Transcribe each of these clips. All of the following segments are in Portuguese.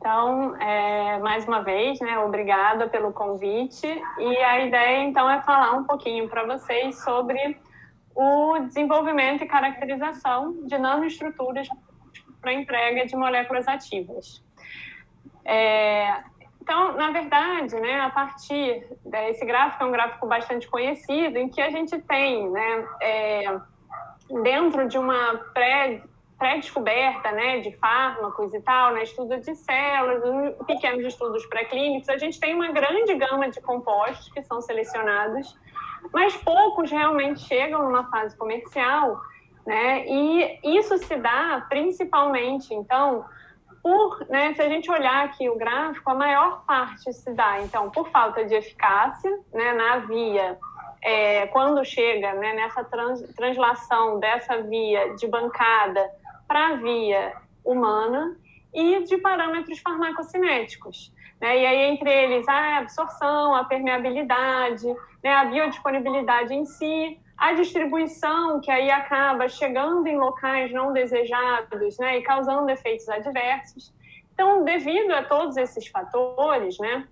Então, mais uma vez, né, obrigada pelo convite. E a ideia, então, é falar um pouquinho para vocês sobre o desenvolvimento e caracterização de nanoestruturas para entrega de moléculas ativas. Então, na verdade, né, a partir desse gráfico, é um gráfico bastante conhecido, em que a gente tem, né, dentro de uma pré-descoberta, né, de fármacos e tal, né, estudo de células, pequenos estudos pré-clínicos, a gente tem uma grande gama de compostos que são selecionados, mas poucos realmente chegam numa fase comercial, né, e isso se dá principalmente, então, né, se a gente olhar aqui o gráfico, a maior parte se dá, então, por falta de eficácia, né, na via, quando chega, né, nessa translação dessa via de bancada para a via humana, e de parâmetros farmacocinéticos, né, e aí entre eles a absorção, a permeabilidade, né, a biodisponibilidade em si, a distribuição, que aí acaba chegando em locais não desejados, né, e causando efeitos adversos. Então, devido a todos esses fatores, né,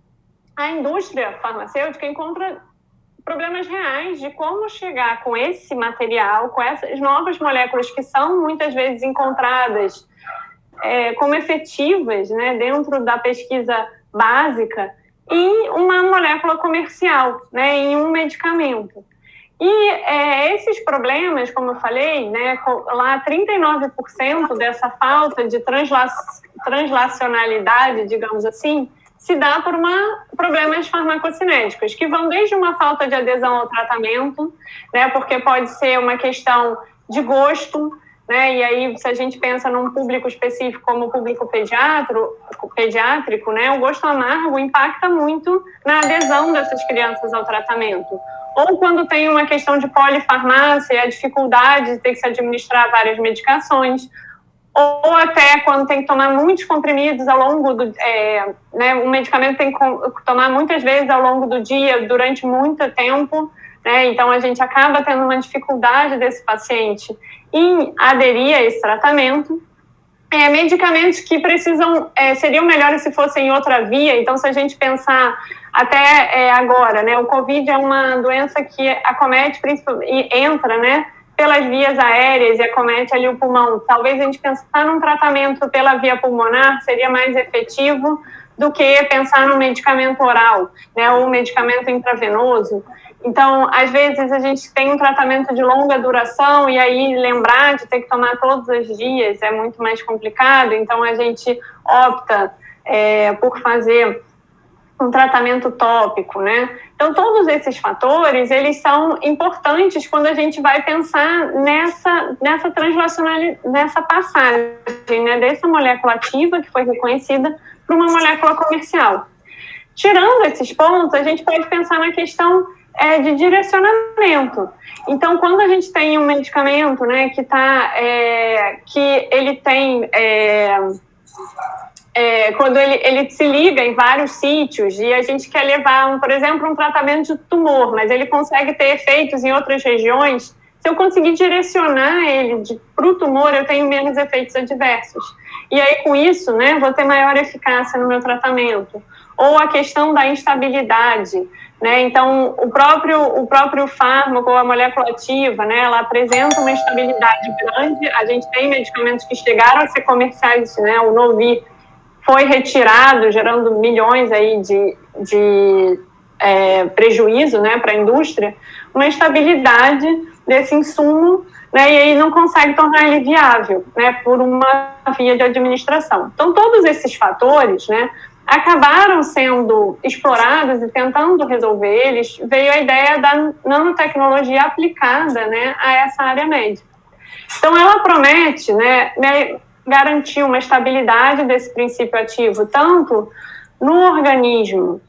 a indústria farmacêutica encontra problemas reais de como chegar com esse material, com essas novas moléculas que são muitas vezes encontradas como efetivas, né, dentro da pesquisa básica, em uma molécula comercial, né, em um medicamento. E esses problemas, como eu falei, né, lá 39% dessa falta de translacionalidade, digamos assim, se dá por problemas farmacocinéticos, que vão desde uma falta de adesão ao tratamento, né, porque pode ser uma questão de gosto, né, e aí se a gente pensa num público específico como o público pediátrico, né, o gosto amargo impacta muito na adesão dessas crianças ao tratamento. Ou quando tem uma questão de polifarmácia, a dificuldade de ter que se administrar várias medicações, ou até quando tem que tomar muitos comprimidos ao longo do... né, um medicamento tem que tomar muitas vezes ao longo do dia, durante muito tempo, né, então a gente acaba tendo uma dificuldade desse paciente em aderir a esse tratamento. Medicamentos que precisam, seriam melhores se fossem em outra via, então se a gente pensar até agora, né, o Covid é uma doença que acomete e entra, né, pelas vias aéreas e acomete ali o pulmão. Talvez a gente pensar num tratamento pela via pulmonar seria mais efetivo do que pensar num medicamento oral, né, ou um medicamento intravenoso. Então, às vezes, a gente tem um tratamento de longa duração e aí lembrar de ter que tomar todos os dias é muito mais complicado, então a gente opta por fazer um tratamento tópico, né? Então, todos esses fatores, eles são importantes quando a gente vai pensar nessa translacionalidade, nessa passagem, né, dessa molécula ativa que foi reconhecida para uma molécula comercial. Tirando esses pontos, a gente pode pensar na questão de direcionamento. Então, quando a gente tem um medicamento, né, que ele tem... quando ele se liga em vários sítios e a gente quer levar, por exemplo, um tratamento de tumor, mas ele consegue ter efeitos em outras regiões, se eu conseguir direcionar ele para o tumor, eu tenho menos efeitos adversos. E aí, com isso, né, vou ter maior eficácia no meu tratamento. Ou a questão da instabilidade, né? Então, o próprio fármaco, a molécula ativa, né, ela apresenta uma instabilidade grande. A gente tem medicamentos que chegaram a ser comerciais, né, o Novi foi retirado, gerando milhões aí de prejuízo, né, para a indústria, uma instabilidade desse insumo, né, e aí não consegue tornar ele viável, né, por uma via de administração. Então, todos esses fatores, né, acabaram sendo explorados e tentando resolver eles, veio a ideia da nanotecnologia aplicada, né, a essa área médica. Então, ela promete, né, garantir uma estabilidade desse princípio ativo, tanto no organismo,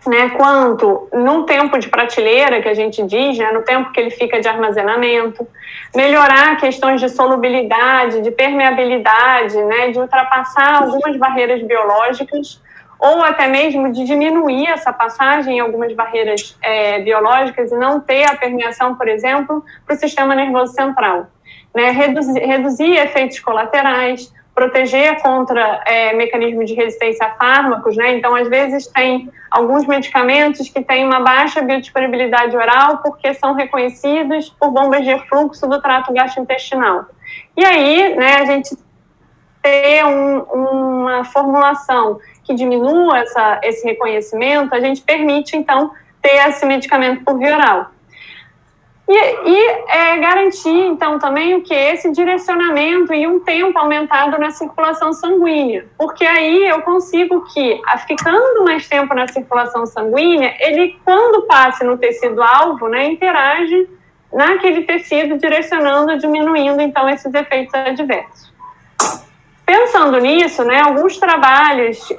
né, quanto no tempo de prateleira, que a gente diz, né, no tempo que ele fica de armazenamento, melhorar questões de solubilidade, de permeabilidade, né, de ultrapassar algumas barreiras biológicas, ou até mesmo de diminuir essa passagem em algumas barreiras biológicas e não ter a permeação, por exemplo, para o sistema nervoso central. Né, reduzir efeitos colaterais, proteger contra mecanismos de resistência a fármacos, né? Então, às vezes, tem alguns medicamentos que têm uma baixa biodisponibilidade oral porque são reconhecidos por bombas de refluxo do trato gastrointestinal. E aí, né, a gente ter uma formulação que diminua esse reconhecimento, a gente permite, então, ter esse medicamento por via oral. E garantir, então, também o que? Esse direcionamento e um tempo aumentado na circulação sanguínea. Porque aí eu consigo que, ficando mais tempo na circulação sanguínea, ele, quando passe no tecido-alvo, né, interage naquele tecido, direcionando, diminuindo, então, esses efeitos adversos. Pensando nisso, né, alguns trabalhos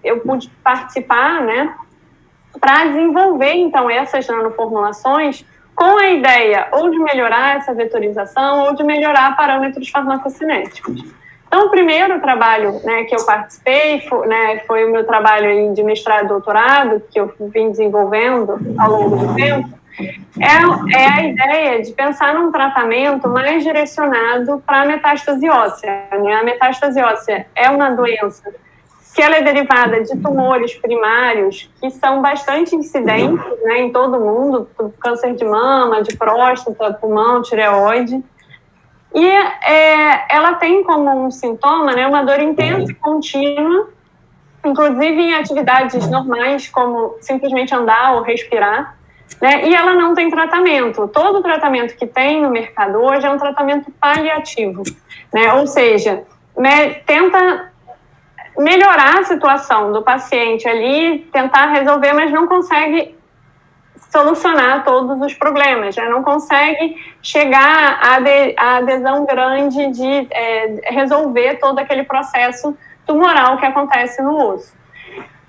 eu pude participar, né, para desenvolver, então, essas nanoformulações com a ideia ou de melhorar essa vetorização ou de melhorar parâmetros farmacocinéticos. Então, o primeiro trabalho, né, que eu participei foi o meu trabalho de mestrado e doutorado, que eu vim desenvolvendo ao longo do tempo, é a ideia de pensar num tratamento mais direcionado para a metástase óssea. Né? A metástase óssea é uma doença que ela é derivada de tumores primários que são bastante incidentes, né, em todo mundo, câncer de mama, de próstata, pulmão, tireoide. E ela tem como um sintoma, né, uma dor intensa e contínua, inclusive em atividades normais, como simplesmente andar ou respirar, né, e ela não tem tratamento. Todo tratamento que tem no mercado hoje é um tratamento paliativo, né, ou seja, né, tenta melhorar a situação do paciente ali, tentar resolver, mas não consegue solucionar todos os problemas, né? Não consegue chegar à adesão grande de resolver todo aquele processo tumoral que acontece no osso.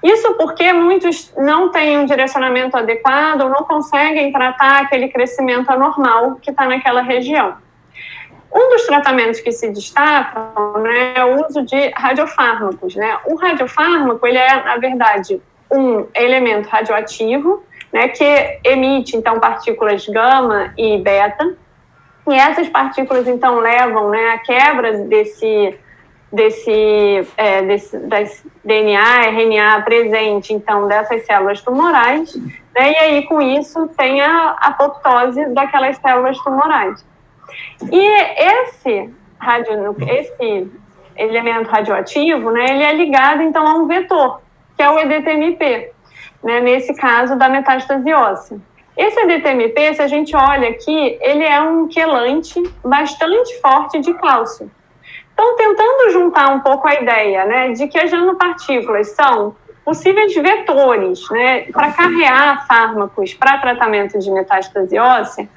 Isso porque muitos não têm um direcionamento adequado ou não conseguem tratar aquele crescimento anormal que está naquela região. Um dos tratamentos que se destacam, né, é o uso de radiofármacos, né? O radiofármaco, ele é, na verdade, um elemento radioativo, né, que emite, então, partículas gama e beta, e essas partículas, então, levam, né, à quebra desse DNA, RNA presente, então, dessas células tumorais, né, e aí, com isso, tem a apoptose daquelas células tumorais. E esse elemento radioativo, né, ele é ligado, então, a um vetor, que é o EDTMP, né, nesse caso da metástase óssea. Esse EDTMP, se a gente olha aqui, ele é um quelante bastante forte de cálcio. Então, tentando juntar um pouco a ideia, né, de que as nanopartículas são possíveis vetores, né, para carrear fármacos para tratamento de metástase óssea,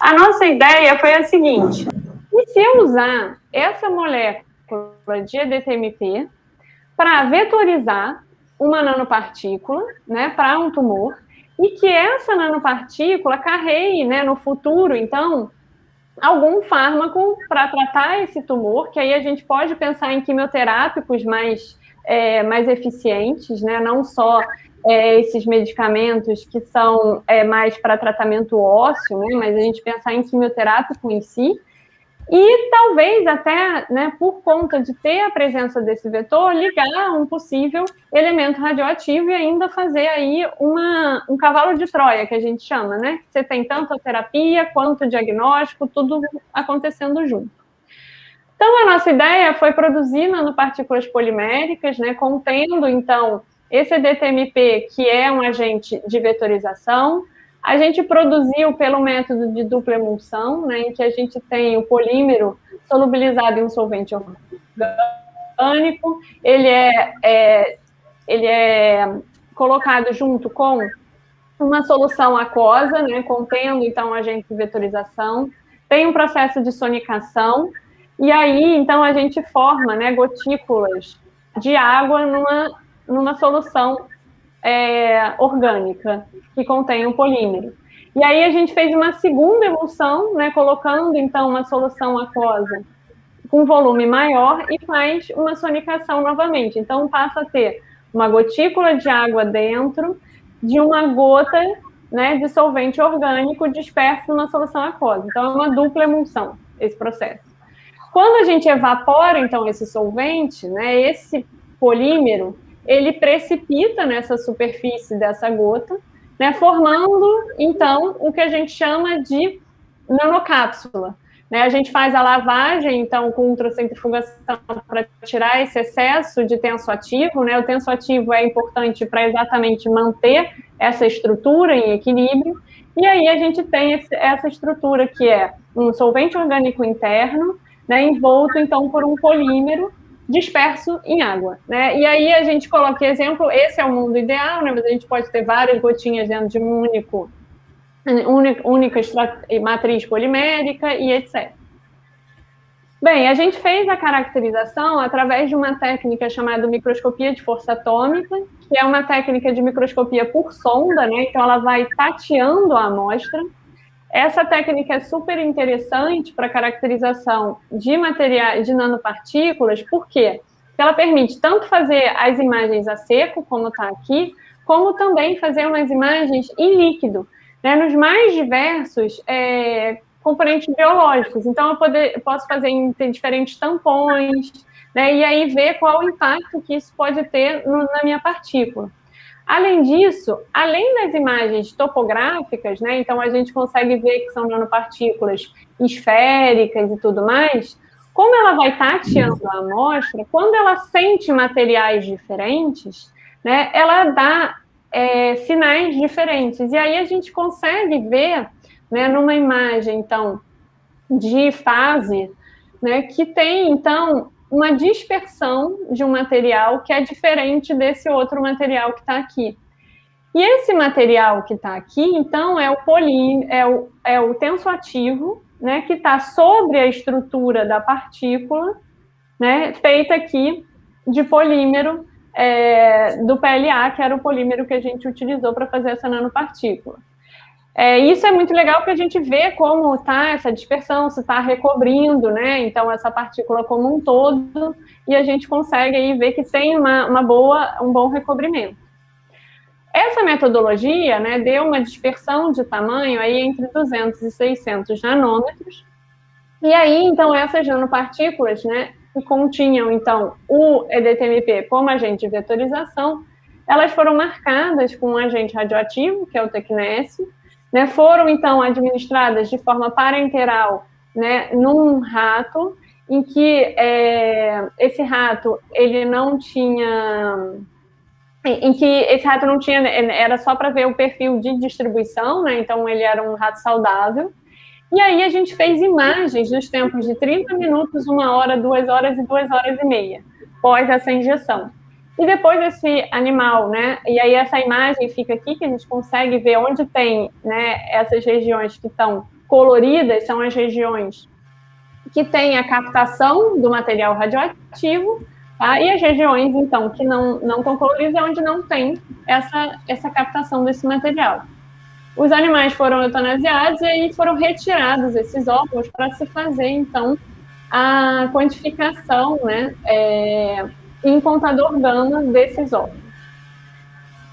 a nossa ideia foi a seguinte: e se eu usar essa molécula de EDTMP para vetorizar uma nanopartícula, né, para um tumor, e que essa nanopartícula carreie, né, no futuro, então, algum fármaco para tratar esse tumor, que aí a gente pode pensar em quimioterápicos mais eficientes, né, não só esses medicamentos que são mais para tratamento ósseo, né, mas a gente pensar em quimioterápico em si, e talvez até, né, por conta de ter a presença desse vetor, ligar um possível elemento radioativo e ainda fazer aí um cavalo de Troia, que a gente chama, né? Você tem tanto a terapia quanto o diagnóstico, tudo acontecendo junto. Então, a nossa ideia foi produzir nanopartículas poliméricas, né, contendo, então, esse EDTMP, que é um agente de vetorização. A gente produziu pelo método de dupla emulsão, né, em que a gente tem o polímero solubilizado em um solvente orgânico, ele é colocado junto com uma solução aquosa, né, contendo, então, agente de vetorização, tem um processo de sonicação, e aí, então, a gente forma, né, gotículas de água numa solução orgânica, que contém um polímero. E aí a gente fez uma segunda emulsão, né, colocando, então, uma solução aquosa com volume maior e faz uma sonicação novamente. Então, passa a ter uma gotícula de água dentro de uma gota, né, de solvente orgânico disperso numa solução aquosa. Então, é uma dupla emulsão, esse processo. Quando a gente evapora, então, esse solvente, né, esse polímero, ele precipita nessa superfície dessa gota, né, formando, então, o que a gente chama de nanocápsula. Né, a gente faz a lavagem, então, com ultracentrifugação para tirar esse excesso de tensoativo, né? O tensoativo é importante para exatamente manter essa estrutura em equilíbrio, e aí a gente tem essa estrutura que é um solvente orgânico interno, né, envolto, então, por um polímero disperso em água, né? E aí a gente coloca exemplo, esse é o mundo ideal, né? Mas a gente pode ter várias gotinhas dentro de um única matriz polimérica e etc. Bem, a gente fez a caracterização através de uma técnica chamada microscopia de força atômica, que é uma técnica de microscopia por sonda, né? Então ela vai tateando a amostra. Essa técnica é super interessante para caracterização de materiais, de nanopartículas, por quê? Porque ela permite tanto fazer as imagens a seco, como está aqui, como também fazer umas imagens em líquido, né, nos mais diversos componentes biológicos. Então, eu posso fazer em diferentes tampões, né, e aí ver qual o impacto que isso pode ter na minha partícula. Além disso, além das imagens topográficas, né, então a gente consegue ver que são nanopartículas esféricas e tudo mais, como ela vai tateando a amostra, quando ela sente materiais diferentes, né, ela dá sinais diferentes. E aí a gente consegue ver, né, numa imagem, então, de fase, né, que tem, então, uma dispersão de um material que é diferente desse outro material que está aqui. E esse material que está aqui, então, é o tensoativo, né, que está sobre a estrutura da partícula, né, feita aqui de polímero do PLA, que era o polímero que a gente utilizou para fazer essa nanopartícula. Isso é muito legal porque a gente vê como está essa dispersão, se está recobrindo, né? Então, essa partícula como um todo, e a gente consegue aí ver que tem um bom recobrimento. Essa metodologia, né, deu uma dispersão de tamanho aí entre 200 e 600 nanômetros, e aí, então, essas nanopartículas, né, que continham, então, o EDTMP como agente de vetorização, elas foram marcadas com um agente radioativo, que é o tecnécio, né, foram, então, administradas de forma parenteral, né, num rato, em que esse rato, ele não tinha... em que esse rato não tinha... Era só para ver o perfil de distribuição, né, então ele era um rato saudável. E aí a gente fez imagens nos tempos de 30 minutos, 1 hora, 2 horas e 2 horas e meia, pós essa injeção. E depois desse animal, né, e aí essa imagem fica aqui, que a gente consegue ver onde tem, né, essas regiões que estão coloridas, são as regiões que têm a captação do material radioativo, tá? E as regiões, então, que não estão coloridas é onde não tem essa captação desse material. Os animais foram eutanasiados e aí foram retirados esses órgãos para se fazer, então, a quantificação, né, em contador gama desses órgãos.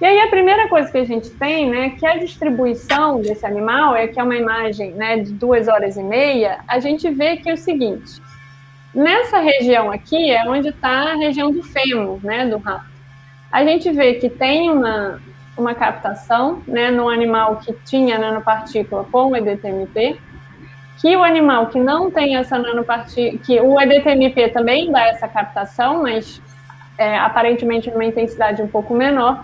E aí a primeira coisa que a gente tem, né, que a distribuição desse animal, que é uma imagem, né, de 2 horas e meia, a gente vê que é o seguinte, nessa região aqui é onde está a região do fêmur, né, do rato. A gente vê que tem uma captação, né, no animal que tinha nanopartícula com o EDTMP, que o animal que não tem essa nanopartícula, que o EDTMP também dá essa captação, mas aparentemente numa intensidade um pouco menor,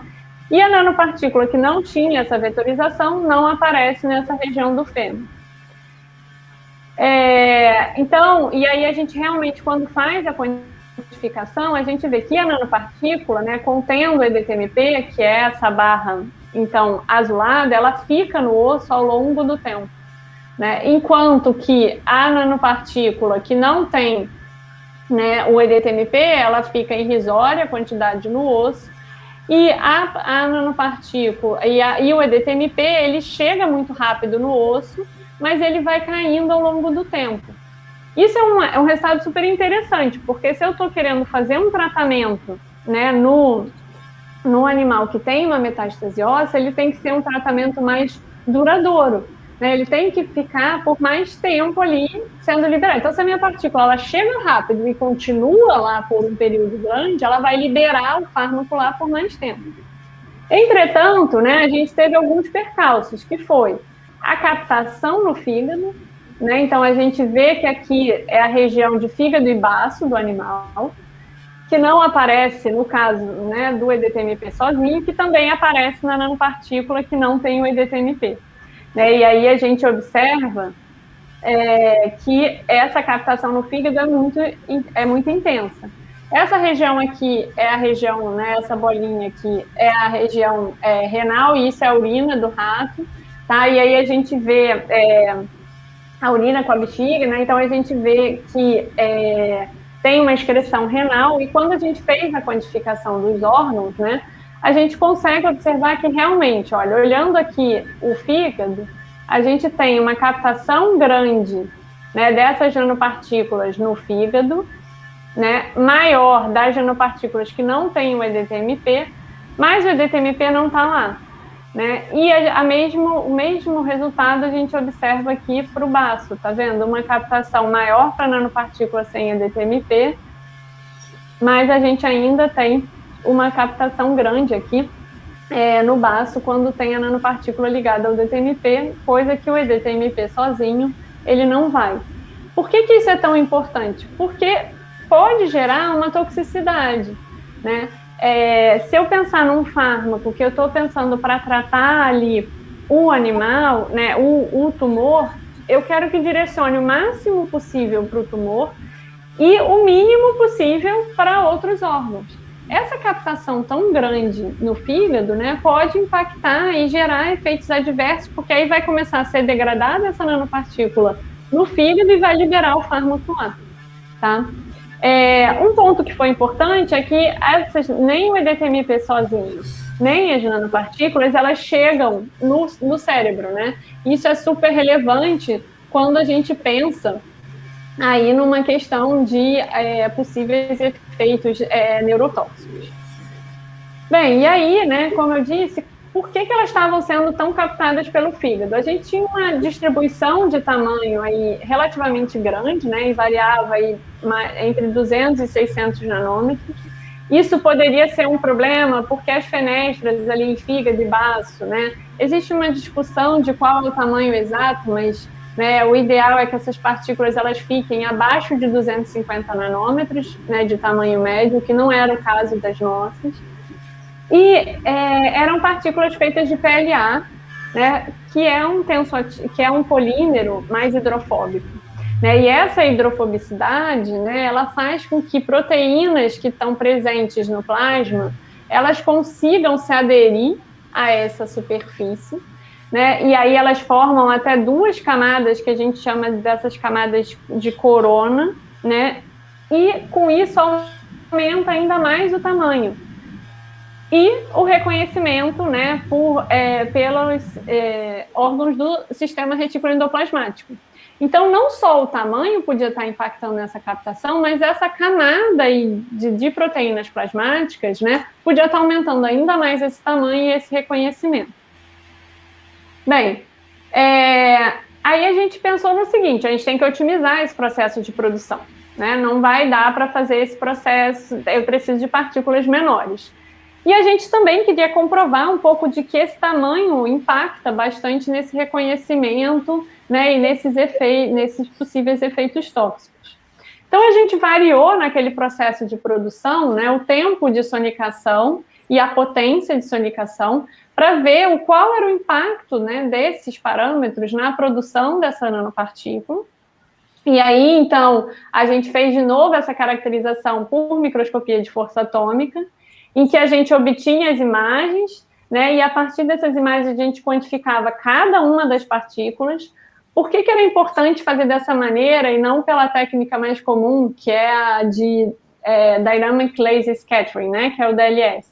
e a nanopartícula que não tinha essa vetorização não aparece nessa região do fêmur. Então, e aí a gente realmente, quando faz a quantificação, a gente vê que a nanopartícula, né, contendo o EDTMP, que é essa barra, então, azulada, ela fica no osso ao longo do tempo, né, enquanto que a nanopartícula que não tem, né, o EDTMP, ela fica irrisória a quantidade no osso, e a nanopartícula e o EDTMP, ele chega muito rápido no osso, mas ele vai caindo ao longo do tempo. Isso é um resultado super interessante, porque se eu estou querendo fazer um tratamento, né, no animal que tem uma metástase óssea, ele tem que ser um tratamento mais duradouro, né, ele tem que ficar por mais tempo ali sendo liberado. Então, se a minha partícula ela chega rápido e continua lá por um período grande, ela vai liberar o fármaco lá por mais tempo. Entretanto, né, a gente teve alguns percalços, que foi a captação no fígado, né, então a gente vê que aqui é a região de fígado e baço do animal, que não aparece no caso, né, do EDTMP sozinho, que também aparece na nanopartícula que não tem o EDTMP. Né, e aí a gente observa que essa captação no fígado é muito intensa. Essa região aqui é a região, né, essa bolinha aqui é a região renal, e isso é a urina do rato, tá? E aí a gente vê a urina com a bexiga, né? Então a gente vê que tem uma excreção renal, e quando a gente fez a quantificação dos órgãos, né, a gente consegue observar que realmente, olha, olhando aqui o fígado, a gente tem uma captação grande, né, dessas nanopartículas no fígado, né, maior das nanopartículas que não tem o EDTMP, mas o EDTMP não está lá. Né? E o mesmo resultado a gente observa aqui para o baço, tá vendo? Uma captação maior para nanopartícula sem EDTMP, mas a gente ainda tem uma captação grande aqui no baço quando tem a nanopartícula ligada ao EDTMP, coisa que o EDTMP sozinho ele não vai. Por que isso é tão importante? Porque pode gerar uma toxicidade, né? Se eu pensar num fármaco que eu estou pensando para tratar ali o animal, né, o tumor, eu quero que direcione o máximo possível para o tumor e o mínimo possível para outros órgãos. Essa captação tão grande no fígado, né, pode impactar e gerar efeitos adversos, porque aí vai começar a ser degradada essa nanopartícula no fígado e vai liberar o fármaco lá, tá? Um ponto que foi importante é que nem o EDTMP sozinho, nem as nanopartículas, elas chegam no cérebro, né? Isso é super relevante quando a gente pensa aí numa questão de possíveis efeitos neurotóxicos. Bem, e aí, né, como eu disse, por que elas estavam sendo tão captadas pelo fígado? A gente tinha uma distribuição de tamanho aí relativamente grande, né, e variava aí entre 200 e 600 nanômetros. Isso poderia ser um problema porque as fenestras ali em fígado e baço, né, existe uma discussão de qual é o tamanho exato, mas né, o ideal é que essas partículas elas fiquem abaixo de 250 nanômetros, né, de tamanho médio, que não era o caso das nossas. E eram partículas feitas de PLA, né, que é um polímero mais hidrofóbico. Né, e essa hidrofobicidade, né, ela faz com que proteínas que estão presentes no plasma, elas consigam se aderir a essa superfície, né, e aí elas formam até duas camadas, que a gente chama dessas camadas de corona, né, e com isso aumenta ainda mais o tamanho. E o reconhecimento, né, pelos órgãos do sistema reticuloendoplasmático. Então, não só o tamanho podia estar impactando nessa captação, mas essa camada de proteínas plasmáticas, né, podia estar aumentando ainda mais esse tamanho e esse reconhecimento. Bem, aí a gente pensou no seguinte, a gente tem que otimizar esse processo de produção, né? Não vai dar para fazer esse processo, eu preciso de partículas menores. E a gente também queria comprovar um pouco de que esse tamanho impacta bastante nesse reconhecimento, né, e nesses possíveis efeitos tóxicos. Então, a gente variou naquele processo de produção, né, o tempo de sonicação e a potência de sonicação para ver qual era o impacto, né, desses parâmetros na produção dessa nanopartícula. E aí, então, a gente fez de novo essa caracterização por microscopia de força atômica, em que a gente obtinha as imagens, né, e a partir dessas imagens a gente quantificava cada uma das partículas. Por que era importante fazer dessa maneira e não pela técnica mais comum, que é a de Dynamic Laser Scattering, né, que é o DLS?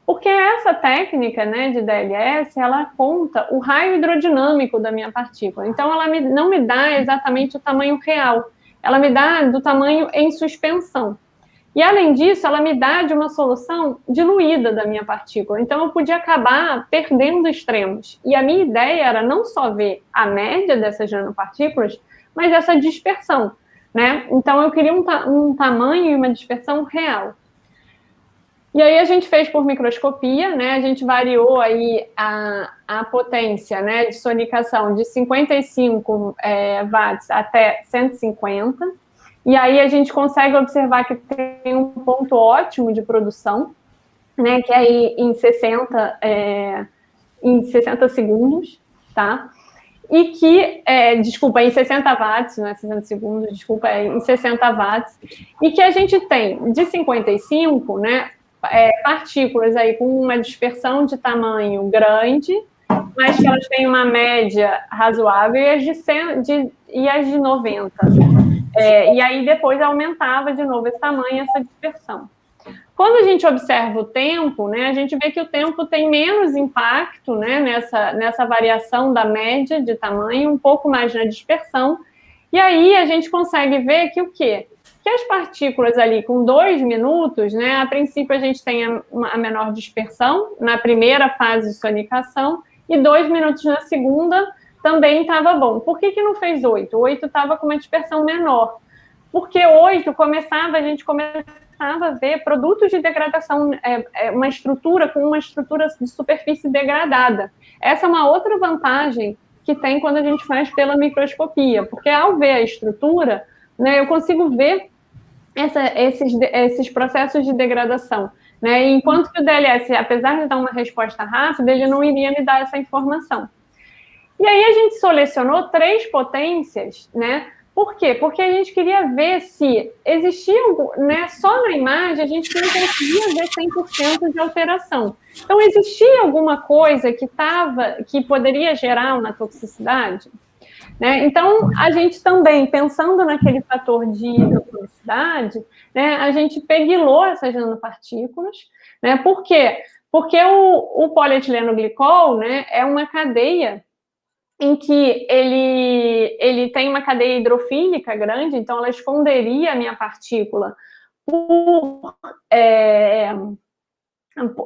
Porque essa técnica, né, de DLS, ela conta o raio hidrodinâmico da minha partícula. Então, ela não me dá exatamente o tamanho real, ela me dá do tamanho em suspensão. E, além disso, ela me dá de uma solução diluída da minha partícula. Então, eu podia acabar perdendo extremos. E a minha ideia era não só ver a média dessas nanopartículas, mas essa dispersão, né? Então, eu queria um tamanho e uma dispersão real. E aí a gente fez por microscopia, né? A gente variou aí a potência, né, de sonicação de 55 watts até 150. E aí a gente consegue observar que tem um ponto ótimo de produção, né, que é aí em 60 segundos, tá? E que, desculpa, em 60 watts, não é 60 segundos, desculpa, é em 60 watts, e que a gente tem de 55, né, partículas aí com uma dispersão de tamanho grande, mas que elas têm uma média razoável, e as de 90. E aí depois aumentava de novo esse tamanho, essa dispersão. Quando a gente observa o tempo, né, a gente vê que o tempo tem menos impacto, né, nessa variação da média de tamanho, um pouco mais na dispersão, e aí a gente consegue ver que o quê? Que as partículas ali com 2 minutos, né, a princípio a gente tem a menor dispersão na primeira fase de sonicação, e 2 minutos na segunda também estava bom. Por que não fez 8? 8 estava com uma dispersão menor. Porque 8 a gente começava a ver produtos de degradação, uma estrutura com uma estrutura de superfície degradada. Essa é uma outra vantagem que tem quando a gente faz pela microscopia, porque ao ver a estrutura, né, eu consigo ver esses processos de degradação. Né? Enquanto que o DLS, apesar de dar uma resposta rápida, ele não iria me dar essa informação. E aí a gente selecionou 3 potências, né? Por quê? Porque a gente queria ver se existia, né, só na imagem a gente não conseguia ver 100% de alteração. Então, existia alguma coisa que poderia gerar uma toxicidade? Né? Então, a gente também, pensando naquele fator de hidrofilicidade, né, a gente peguilou essas nanopartículas. Né? Por quê? Porque o polietileno glicol, né, é uma cadeia em que ele tem uma cadeia hidrofílica grande, então ela esconderia a minha partícula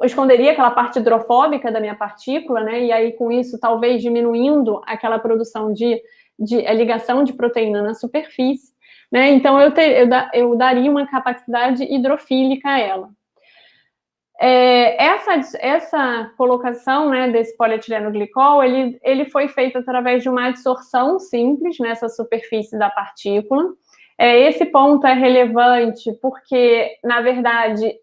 esconderia aquela parte hidrofóbica da minha partícula, né? E aí, com isso, talvez diminuindo aquela produção de ligação de proteína na superfície, né? Então, eu daria uma capacidade hidrofílica a ela. Essa colocação, né, desse polietileno glicol, ele foi feito através de uma adsorção simples nessa superfície da partícula. Esse ponto é relevante porque, na verdade,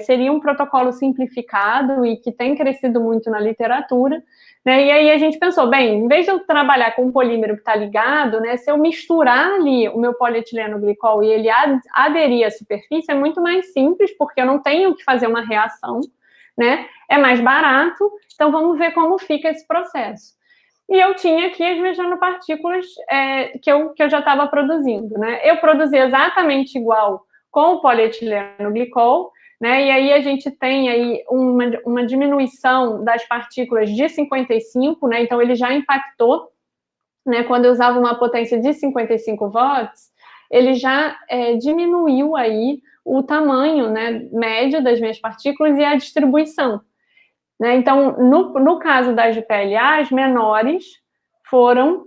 seria um protocolo simplificado e que tem crescido muito na literatura, né? E aí a gente pensou, bem, em vez de eu trabalhar com um polímero que está ligado, né, se eu misturar ali o meu polietileno glicol e ele aderir à superfície, é muito mais simples, porque eu não tenho que fazer uma reação, né? É mais barato, então vamos ver como fica esse processo. E eu tinha aqui as minhas nanopartículas que eu já estava produzindo, né? Eu produzi exatamente igual com o polietileno glicol, né? E aí a gente tem aí uma diminuição das partículas de 55, né? Então ele já impactou, né? Quando eu usava uma potência de 55 watts, ele já diminuiu aí o tamanho, né, médio das minhas partículas e a distribuição. Né? Então, no caso das de PLA, as menores foram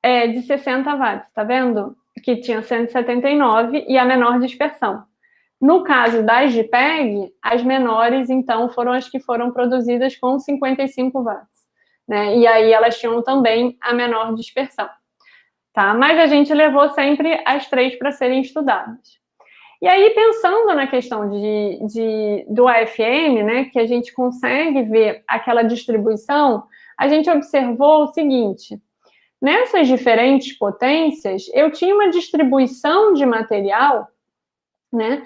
de 60 watts, tá vendo? Que tinha 179 e a menor dispersão. No caso das de PEG, as menores, então, foram as que foram produzidas com 55 watts. Né? E aí elas tinham também a menor dispersão. Tá? Mas a gente levou sempre as 3 para serem estudadas. E aí, pensando na questão do AFM, né, que a gente consegue ver aquela distribuição, a gente observou o seguinte: nessas diferentes potências, eu tinha uma distribuição de material, né,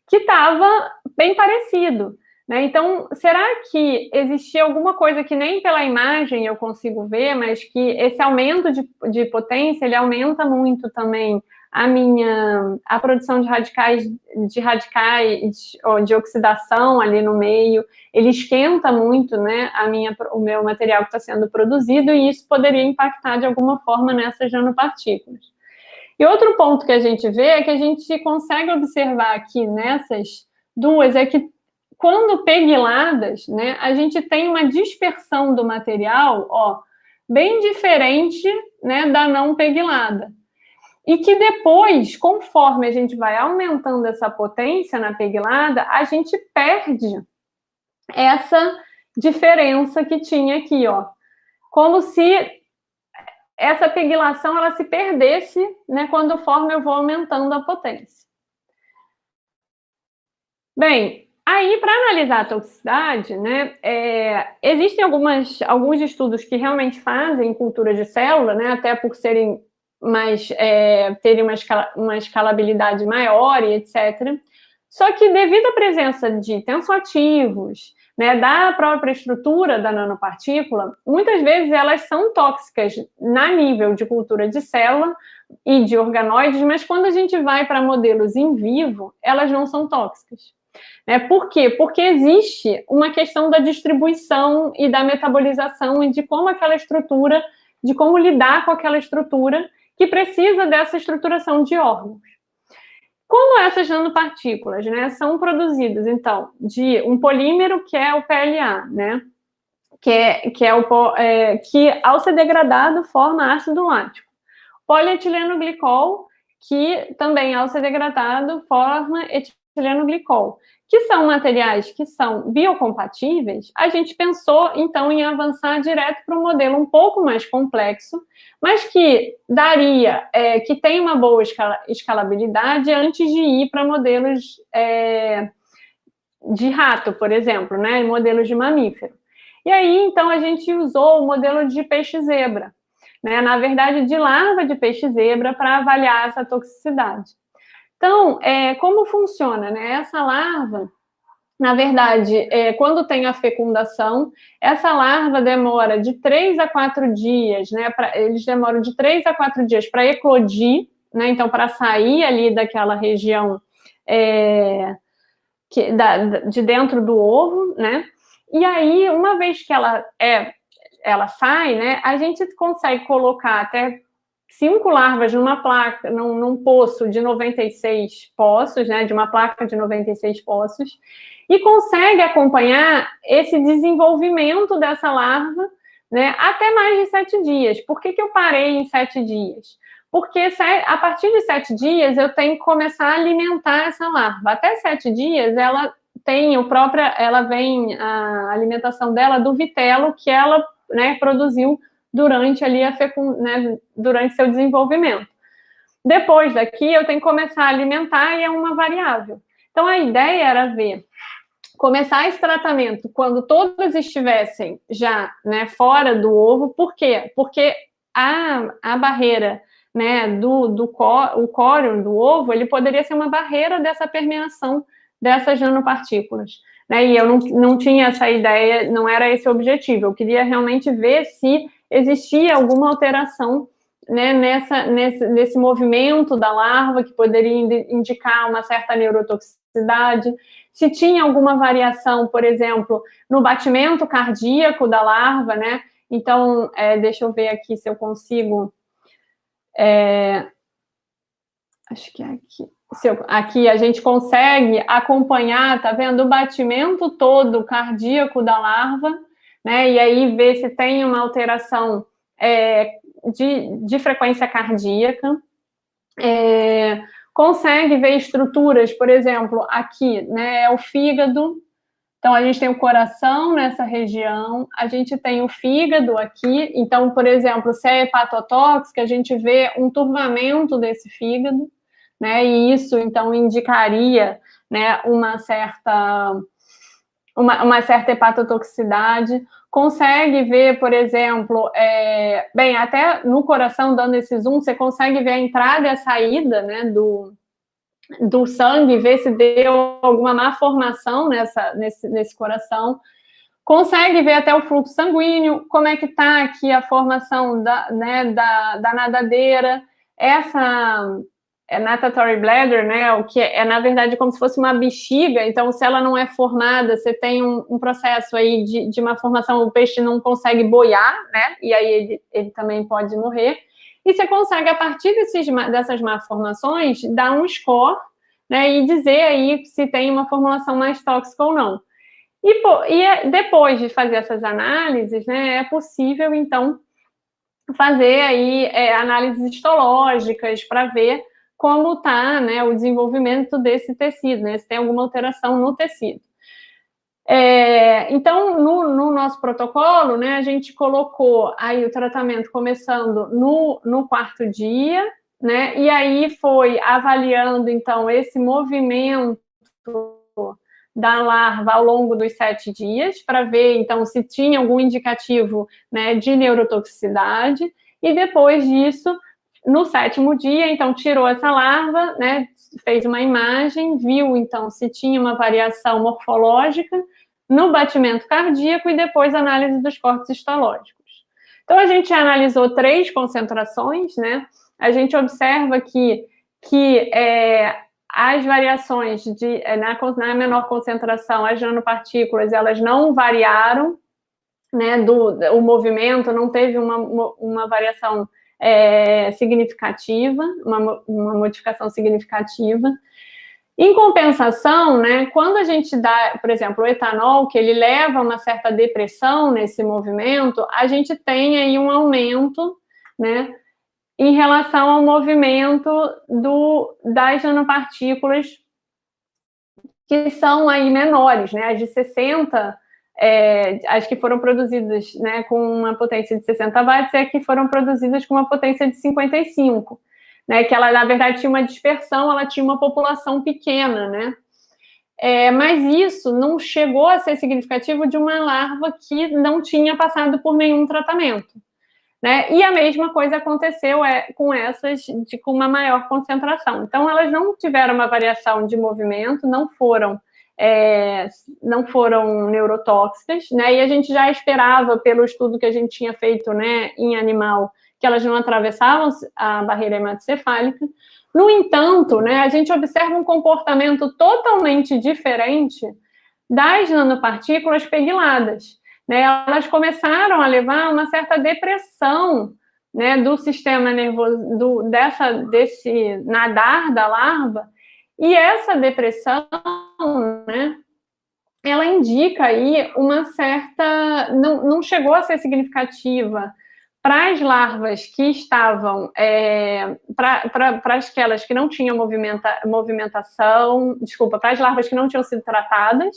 que estava bem parecido. Né? Então, será que existia alguma coisa que nem pela imagem eu consigo ver, mas que esse aumento de potência, ele aumenta muito também a produção de radicais ou de oxidação ali no meio, ele esquenta muito, né, o meu material que está sendo produzido, e isso poderia impactar de alguma forma nessas nanopartículas. E outro ponto que a gente vê é que a gente consegue observar aqui nessas duas é que quando pegladas, né, a gente tem uma dispersão do material, ó, bem diferente, né, da não peglada. E que depois, conforme a gente vai aumentando essa potência na peglada, a gente perde essa diferença que tinha aqui, ó. Como se essa peglação ela se perdesse, né, conforme eu vou aumentando a potência. Bem, aí para analisar a toxicidade, né, existem alguns estudos que realmente fazem cultura de célula, né, até por serem terem uma escalabilidade maior e etc. Só que devido à presença de tensoativos, né, da própria estrutura da nanopartícula, muitas vezes elas são tóxicas na nível de cultura de célula e de organoides, mas quando a gente vai para modelos in vivo, elas não são tóxicas. Por quê? Porque existe uma questão da distribuição e da metabolização e de como aquela estrutura, de como lidar com aquela estrutura que precisa dessa estruturação de órgãos. Como essas nanopartículas, né, são produzidas, então, de um polímero que é o PLA, né, que ao ser degradado forma ácido lático. Polietileno glicol, que também ao ser degradado forma etileno glicol, que são materiais que são biocompatíveis. A gente pensou, então, em avançar direto para um modelo um pouco mais complexo, mas que que tem uma boa escalabilidade antes de ir para modelos de rato, por exemplo, né, modelos de mamífero. E aí, então, a gente usou o modelo de peixe-zebra, né, na verdade, de larva de peixe-zebra para avaliar essa toxicidade. Então, como funciona, né? Essa larva, na verdade, quando tem a fecundação, essa larva demora de 3 a 4 dias, né? Eles demoram de 3 a 4 dias para eclodir, né? Então, para sair ali daquela região de dentro do ovo, né? E aí, uma vez que ela sai, né? A gente consegue colocar até 5 larvas numa placa, num poço de 96 poços, né, de uma placa de 96 poços, e consegue acompanhar esse desenvolvimento dessa larva, né, até mais de 7 dias. Por que eu parei em 7 dias? Porque a partir de 7 dias eu tenho que começar a alimentar essa larva. Até 7 dias ela vem a alimentação dela do vitelo que ela, né, produziu durante ali durante seu desenvolvimento. Depois daqui, eu tenho que começar a alimentar e é uma variável. Então, a ideia era começar esse tratamento quando todas estivessem já, né, fora do ovo. Por quê? Porque a barreira, né, o córeo do ovo, ele poderia ser uma barreira dessa permeação dessas nanopartículas. Né, e eu não tinha essa ideia, não era esse o objetivo. Eu queria realmente ver se existia alguma alteração, né, nesse movimento da larva que poderia indicar uma certa neurotoxicidade, se tinha alguma variação, por exemplo, no batimento cardíaco da larva, né? Então, deixa eu ver aqui se eu consigo... acho que é aqui. Aqui a gente consegue acompanhar, tá vendo, o batimento todo cardíaco da larva, né? E aí ver se tem uma alteração de frequência cardíaca. Consegue ver estruturas, por exemplo, aqui, né? É o fígado. Então, a gente tem o coração nessa região, a gente tem o fígado aqui. Então, por exemplo, se é hepatotóxica, a gente vê um turvamento desse fígado, né? E isso, então, indicaria, né, uma certa hepatotoxicidade. Consegue ver, por exemplo, bem, até no coração, dando esse zoom, você consegue ver a entrada e a saída, né, do sangue, ver se deu alguma malformação nesse coração. Consegue ver até o fluxo sanguíneo, como é que está aqui a formação da nadadeira, essa natatory bladder, né, o que na verdade, como se fosse uma bexiga. Então, se ela não é formada, você tem um processo aí de uma formação, o peixe não consegue boiar, né, e aí ele também pode morrer. e você consegue, a partir dessas malformações, dar um score, né, e dizer aí se tem uma formulação mais tóxica ou não. E depois de fazer essas análises, né, é possível, então, fazer aí análises histológicas para ver como está, né, o desenvolvimento desse tecido, né, se tem alguma alteração no tecido. Então, no nosso protocolo, né, a gente colocou aí o tratamento começando no 4º dia, né, e aí foi avaliando, então, esse movimento da larva ao longo dos 7 dias, para ver, então, se tinha algum indicativo, né, de neurotoxicidade, e depois disso, no 7º dia, então, tirou essa larva, né, fez uma imagem, viu, então, se tinha uma variação morfológica no batimento cardíaco e depois análise dos corpos histológicos. Então, a gente analisou 3 concentrações, né, a gente observa que as variações na menor concentração, as nanopartículas, elas não variaram, né, o movimento, não teve uma variação significativa, uma modificação significativa. Em compensação, né, quando a gente dá, por exemplo, o etanol, que ele leva a uma certa depressão nesse movimento, a gente tem aí um aumento, né, em relação ao movimento das nanopartículas que são aí menores, né? As de 60, as que foram produzidas, né, com uma potência de 60 watts, e as que foram produzidas com uma potência de 55, né? Que ela, na verdade, tinha uma dispersão, ela tinha uma população pequena, né? Mas isso não chegou a ser significativo de uma larva que não tinha passado por nenhum tratamento, né? E a mesma coisa aconteceu com essas com uma maior concentração. Então, elas não tiveram uma variação de movimento, não foram neurotóxicas, né? E a gente já esperava, pelo estudo que a gente tinha feito, né, em animal, que elas não atravessavam a barreira hematocefálica. No entanto, né, a gente observa um comportamento totalmente diferente das nanopartículas pegiladas. Né, elas começaram a levar uma certa depressão, né, do sistema nervoso, desse nadar da larva, e essa depressão, né, ela indica aí uma certa... Não chegou a ser significativa para as larvas que estavam... para aquelas que não tinham movimentação... Desculpa, para as larvas que não tinham sido tratadas,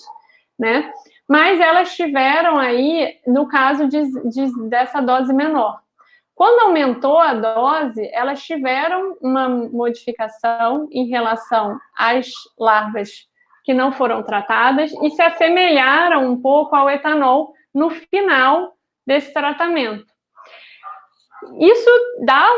né? Mas elas tiveram aí, no caso dessa dose menor. Quando aumentou a dose, elas tiveram uma modificação em relação às larvas que não foram tratadas e se assemelharam um pouco ao etanol no final desse tratamento. Isso dá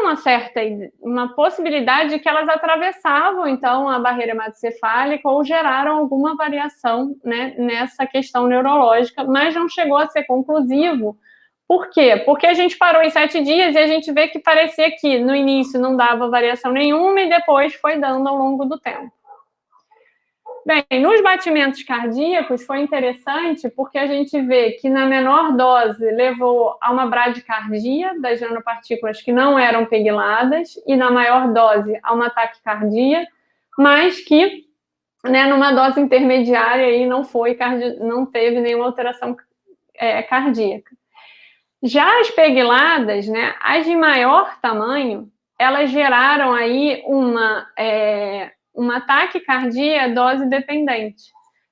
uma possibilidade de que elas atravessavam, então, a barreira hematocefálica ou geraram alguma variação, né, nessa questão neurológica, mas não chegou a ser conclusivo. Por quê? Porque a gente parou em 7 dias e a gente vê que parecia que no início não dava variação nenhuma e depois foi dando ao longo do tempo. Bem, nos batimentos cardíacos foi interessante porque a gente vê que na menor dose levou a uma bradicardia das nanopartículas que não eram pegiladas e na maior dose a uma taquicardia, mas que, né, numa dose intermediária aí não teve nenhuma alteração cardíaca. Já as pegiladas, né, as de maior tamanho, elas geraram aí uma taquicardia dose dependente.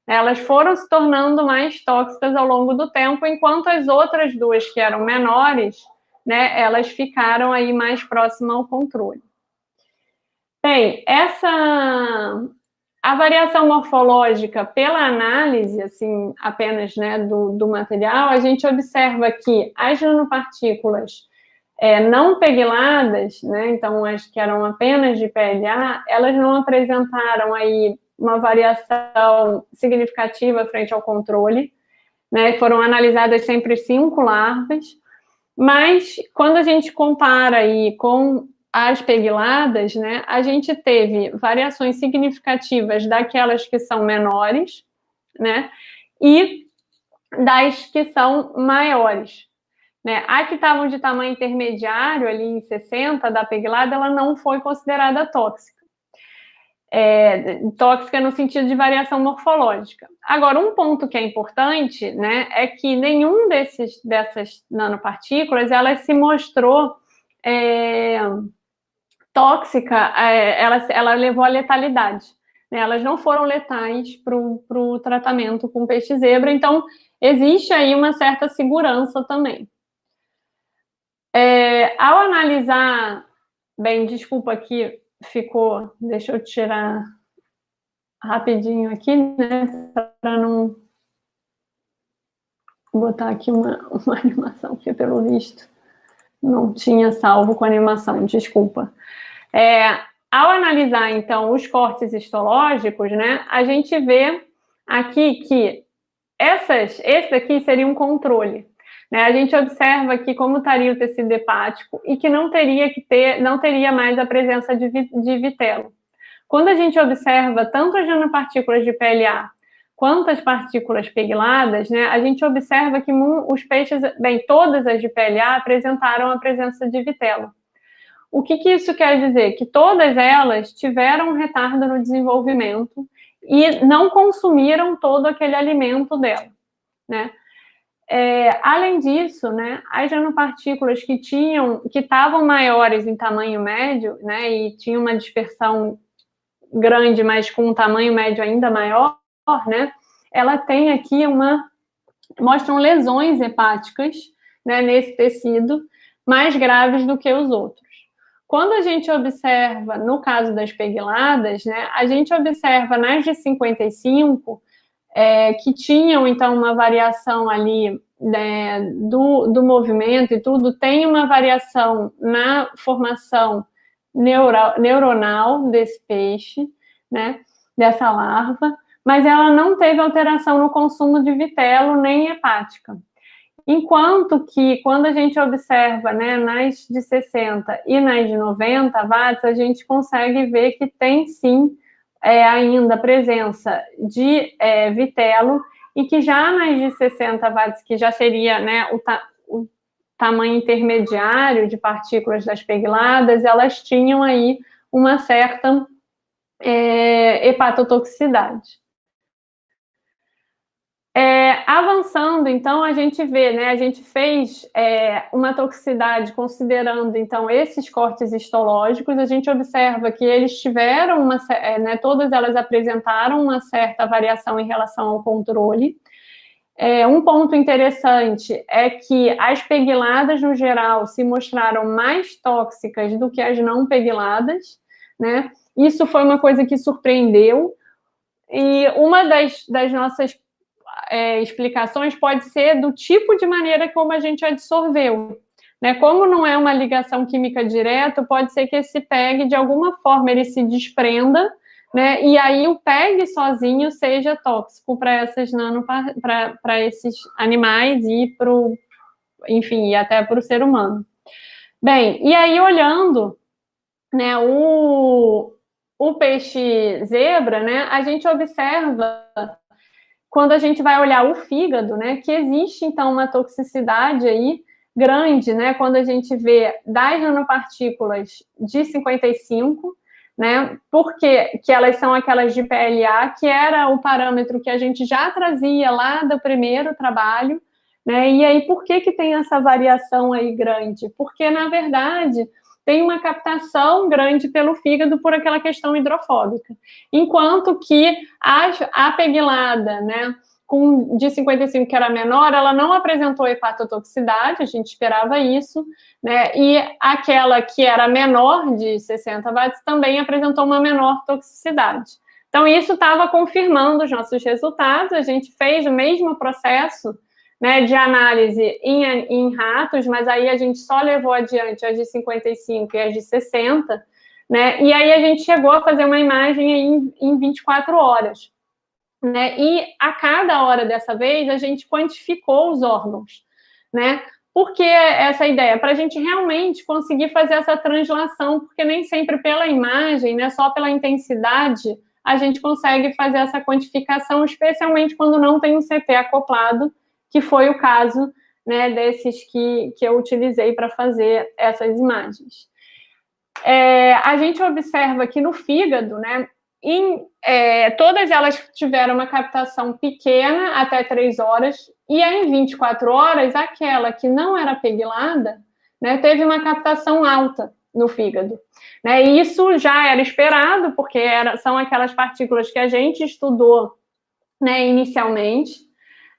Elas foram se tornando mais tóxicas ao longo do tempo, enquanto as outras duas, que eram menores, né, elas ficaram aí mais próximas ao controle. Bem, a variação morfológica, pela análise, assim, apenas, né, do material, a gente observa que as nanopartículas não pegiladas, né, então as que eram apenas de PLA, elas não apresentaram aí uma variação significativa frente ao controle, né, foram analisadas sempre 5 larvas, mas quando a gente compara aí com as pegiladas, né, a gente teve variações significativas daquelas que são menores, né, e das que são maiores. né? A que estavam de tamanho intermediário, ali em 60, da peglada, ela não foi considerada tóxica. Tóxica no sentido de variação morfológica. Agora, um ponto que é importante, né, é que nenhum dessas nanopartículas, ela se mostrou tóxica, ela levou à letalidade. Né? Elas não foram letais para o tratamento com peixe-zebra, então existe aí uma certa segurança também. Ao analisar, bem, desculpa aqui, ficou, deixa eu tirar rapidinho aqui, né, para não botar aqui uma animação, porque pelo visto não tinha salvo com animação, desculpa. Ao analisar, então, os cortes histológicos, né, a gente vê aqui que esse daqui seria um controle. Né? A gente observa aqui como estaria o tecido hepático e que não teria mais a presença de vitelo. Quando a gente observa tanto as nanopartículas de PLA quanto as partículas pegladas, né, a gente observa que os peixes, bem, todas as de PLA apresentaram a presença de vitelo. O que isso quer dizer? Que todas elas tiveram um retardo no desenvolvimento e não consumiram todo aquele alimento dela, né? Além disso, né, as nanopartículas que estavam maiores em tamanho médio, né, e tinham uma dispersão grande, mas com um tamanho médio ainda maior, né, ela tem aqui mostram lesões hepáticas, né, nesse tecido, mais graves do que os outros. Quando a gente observa, no caso das pegladas, né, a gente observa nas de 55, que tinham, então, uma variação ali, né, do movimento e tudo, tem uma variação na formação neuronal desse peixe, né, dessa larva, mas ela não teve alteração no consumo de vitelo nem hepática. Enquanto que, quando a gente observa, né, nas de 60 e nas de 90 watts, a gente consegue ver que tem, sim, ainda presença de vitelo, e que já nas de 60 watts, que já seria, né, o tamanho intermediário de partículas das pegladas, elas tinham aí uma certa hepatotoxicidade. Avançando, então, a gente vê, né, a gente fez uma toxicidade considerando, então, esses cortes histológicos, a gente observa que eles tiveram né, todas elas apresentaram uma certa variação em relação ao controle. Um ponto interessante é que as pegladas, no geral, se mostraram mais tóxicas do que as não pegladas, né? Isso foi uma coisa que surpreendeu, e uma das nossas explicações pode ser do tipo de maneira como a gente absorveu. Né? Como não é uma ligação química direta, pode ser que esse PEG, de alguma forma, ele se desprenda, né? E aí o PEG sozinho seja tóxico para esses animais e enfim, e até para o ser humano. Bem, e aí olhando, né, o peixe zebra, né, a gente observa, quando a gente vai olhar o fígado, né, que existe, então, uma toxicidade aí grande, né, quando a gente vê das nanopartículas de 55, né, porque que elas são aquelas de PLA, que era o parâmetro que a gente já trazia lá do primeiro trabalho, né, e aí por que tem essa variação aí grande? Porque, na verdade, tem uma captação grande pelo fígado por aquela questão hidrofóbica. Enquanto que a peglada, né, de 55, que era menor, ela não apresentou hepatotoxicidade, a gente esperava isso, né, e aquela que era menor, de 60 watts, também apresentou uma menor toxicidade. Então, isso estava confirmando os nossos resultados, a gente fez o mesmo processo, né, de análise em ratos, mas aí a gente só levou adiante as de 55 e as de 60, né, e aí a gente chegou a fazer uma imagem em 24 horas. Né, e a cada hora dessa vez a gente quantificou os órgãos, né? Por que essa ideia? Para a gente realmente conseguir fazer essa translação, porque nem sempre pela imagem, né, só pela intensidade, a gente consegue fazer essa quantificação, especialmente quando não tem um CT acoplado, que foi o caso né, desses que eu utilizei para fazer essas imagens. A gente observa que no fígado, né, todas elas tiveram uma captação pequena até 3 horas, e aí em 24 horas, aquela que não era pegilada, né, teve uma captação alta no fígado. Né, e isso já era esperado, porque são aquelas partículas que a gente estudou, né, inicialmente.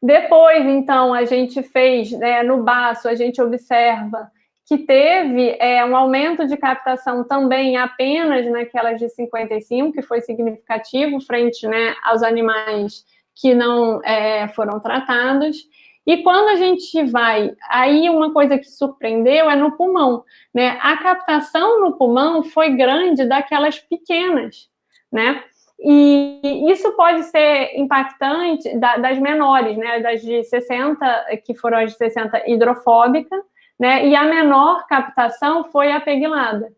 Depois, então, a gente fez, né, no baço, a gente observa que teve um aumento de captação também apenas naquelas de 55, que foi significativo frente, né, aos animais que não foram tratados. E quando a gente vai, aí uma coisa que surpreendeu é no pulmão, né? A captação no pulmão foi grande daquelas pequenas, né? E isso pode ser impactante das menores, né? Das de 60, que foram as de 60 hidrofóbica, né? E a menor captação foi a pegilada.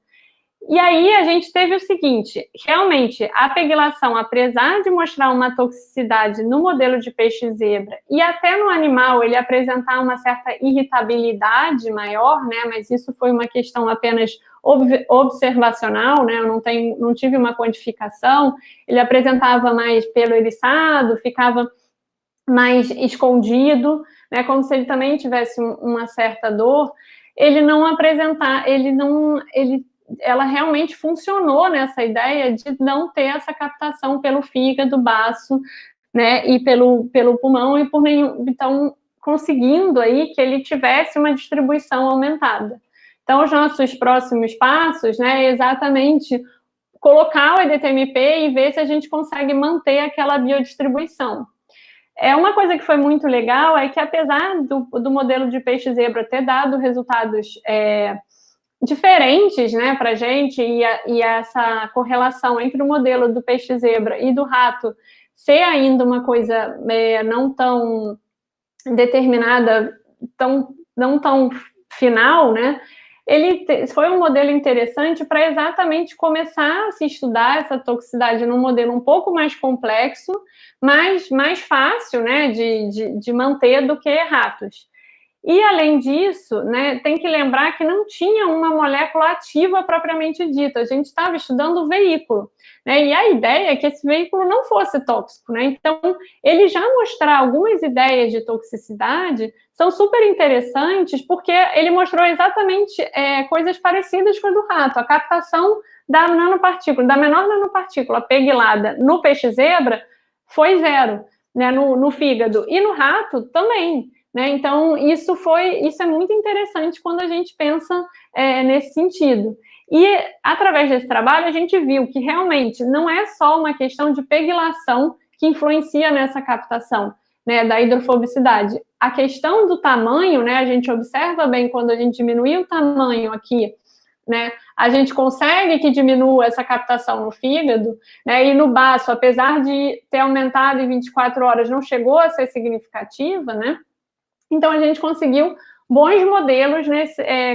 E aí a gente teve o seguinte, realmente, a pegilação, apesar de mostrar uma toxicidade no modelo de peixe-zebra, e até no animal ele apresentar uma certa irritabilidade maior, né, mas isso foi uma questão apenas observacional, né, eu não tive uma quantificação, ele apresentava mais pelo eriçado, ficava mais escondido, né, como se ele também tivesse uma certa dor, ele não apresentar, ela realmente funcionou nessa ideia de não ter essa captação pelo fígado, baço, né, e pelo pulmão, e por nenhum, então, conseguindo aí que ele tivesse uma distribuição aumentada. Então, os nossos próximos passos, né, é exatamente colocar o EDTMP e ver se a gente consegue manter aquela biodistribuição. Uma coisa que foi muito legal é que, apesar do modelo de peixe-zebra ter dado resultados diferentes, né, para a gente, e essa correlação entre o modelo do peixe-zebra e do rato ser ainda uma coisa não tão determinada, não tão final, né, foi um modelo interessante para exatamente começar a se estudar essa toxicidade num modelo um pouco mais complexo, mas mais fácil, né, de manter do que ratos. E, além disso, né, tem que lembrar que não tinha uma molécula ativa propriamente dita, a gente estava estudando o veículo, né, e a ideia é que esse veículo não fosse tóxico, né, então, ele já mostrar algumas ideias de toxicidade são super interessantes, porque ele mostrou exatamente coisas parecidas com a do rato, a captação da nanopartícula, da menor nanopartícula pegilada no peixe-zebra foi 0, né, no fígado, e no rato também. Né? Então, isso é muito interessante quando a gente pensa nesse sentido. E, através desse trabalho, a gente viu que realmente não é só uma questão de pegilação que influencia nessa captação, né, da hidrofobicidade. A questão do tamanho, né, a gente observa bem quando a gente diminui o tamanho aqui, né, a gente consegue que diminua essa captação no fígado, né, e no baço, apesar de ter aumentado em 24 horas, não chegou a ser significativa, né? Então, a gente conseguiu bons modelos,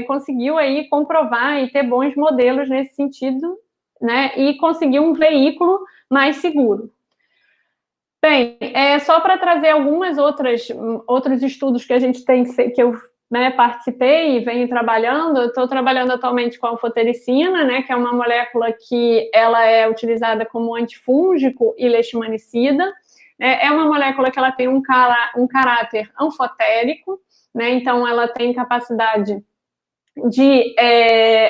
conseguiu aí comprovar e ter bons modelos nesse sentido, né, e conseguir um veículo mais seguro. Bem, só para trazer algumas outros estudos que a gente tem, que eu participei e venho trabalhando, eu estou trabalhando atualmente com a anfotericina, né, que é uma molécula que ela é utilizada como antifúngico e leishmanicida. É uma molécula que ela tem um caráter anfotérico, né? Então ela tem capacidade de,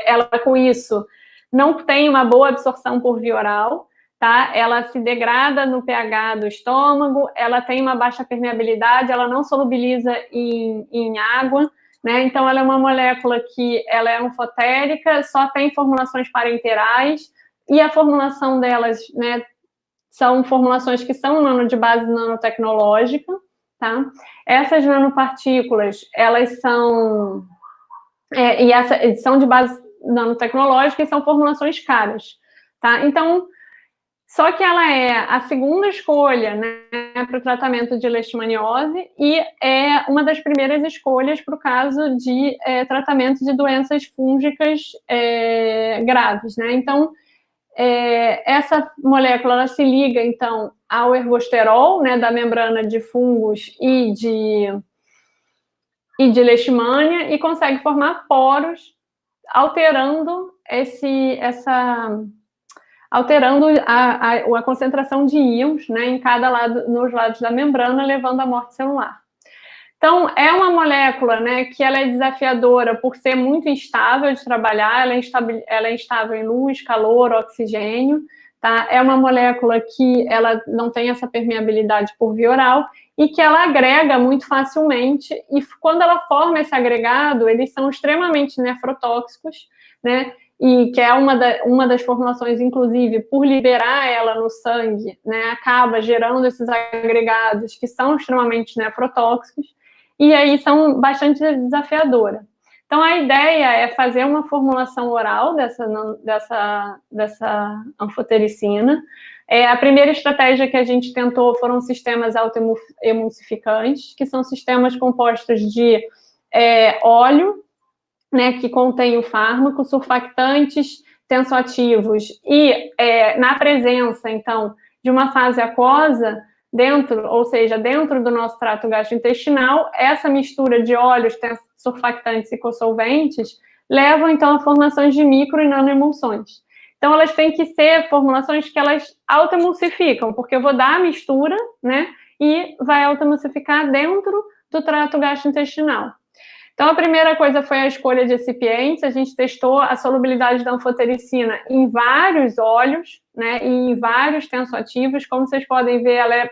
ela com isso, não tem uma boa absorção por via oral, tá? Ela se degrada no pH do estômago, ela tem uma baixa permeabilidade, ela não solubiliza em água, né? Então ela é uma molécula que ela é anfotérica, só tem formulações parenterais, e a formulação delas, né, são formulações que são de base nanotecnológica, tá? Essas nanopartículas, elas são são de base nanotecnológica e são formulações caras, tá? Então, só que ela é a segunda escolha, né, para o tratamento de leishmaniose e é uma das primeiras escolhas para o caso de tratamento de doenças fúngicas graves, né? Então, essa molécula ela se liga, então, ao ergosterol, né, da membrana de fungos e e de leishmania, e consegue formar poros, alterando a concentração de íons, né, em cada lado, nos lados da membrana, levando à morte celular. Então, é uma molécula, né, que ela é desafiadora por ser muito instável de trabalhar, ela é instável em luz, calor, oxigênio, tá? É uma molécula que ela não tem essa permeabilidade por via oral e que ela agrega muito facilmente, e quando ela forma esse agregado, eles são extremamente nefrotóxicos, né? E que é uma das formulações, inclusive, por liberar ela no sangue, né, acaba gerando esses agregados que são extremamente nefrotóxicos, e aí são bastante desafiadoras. Então, a ideia é fazer uma formulação oral dessa anfotericina. A primeira estratégia que a gente tentou foram sistemas autoemulsificantes, que são sistemas compostos de óleo, né, que contém o fármaco, surfactantes, tensoativos, e na presença, então, de uma fase aquosa, ou seja, dentro do nosso trato gastrointestinal, essa mistura de óleos, surfactantes e cosolventes levam, então, a formações de micro e nanoemulsões. Então, elas têm que ser formulações que elas autoemulsificam, porque eu vou dar a mistura, né, e vai autoemulsificar dentro do trato gastrointestinal. Então, a primeira coisa foi a escolha de recipientes. A gente testou a solubilidade da anfotericina em vários óleos, né, e em vários tensoativos. Como vocês podem ver, ela é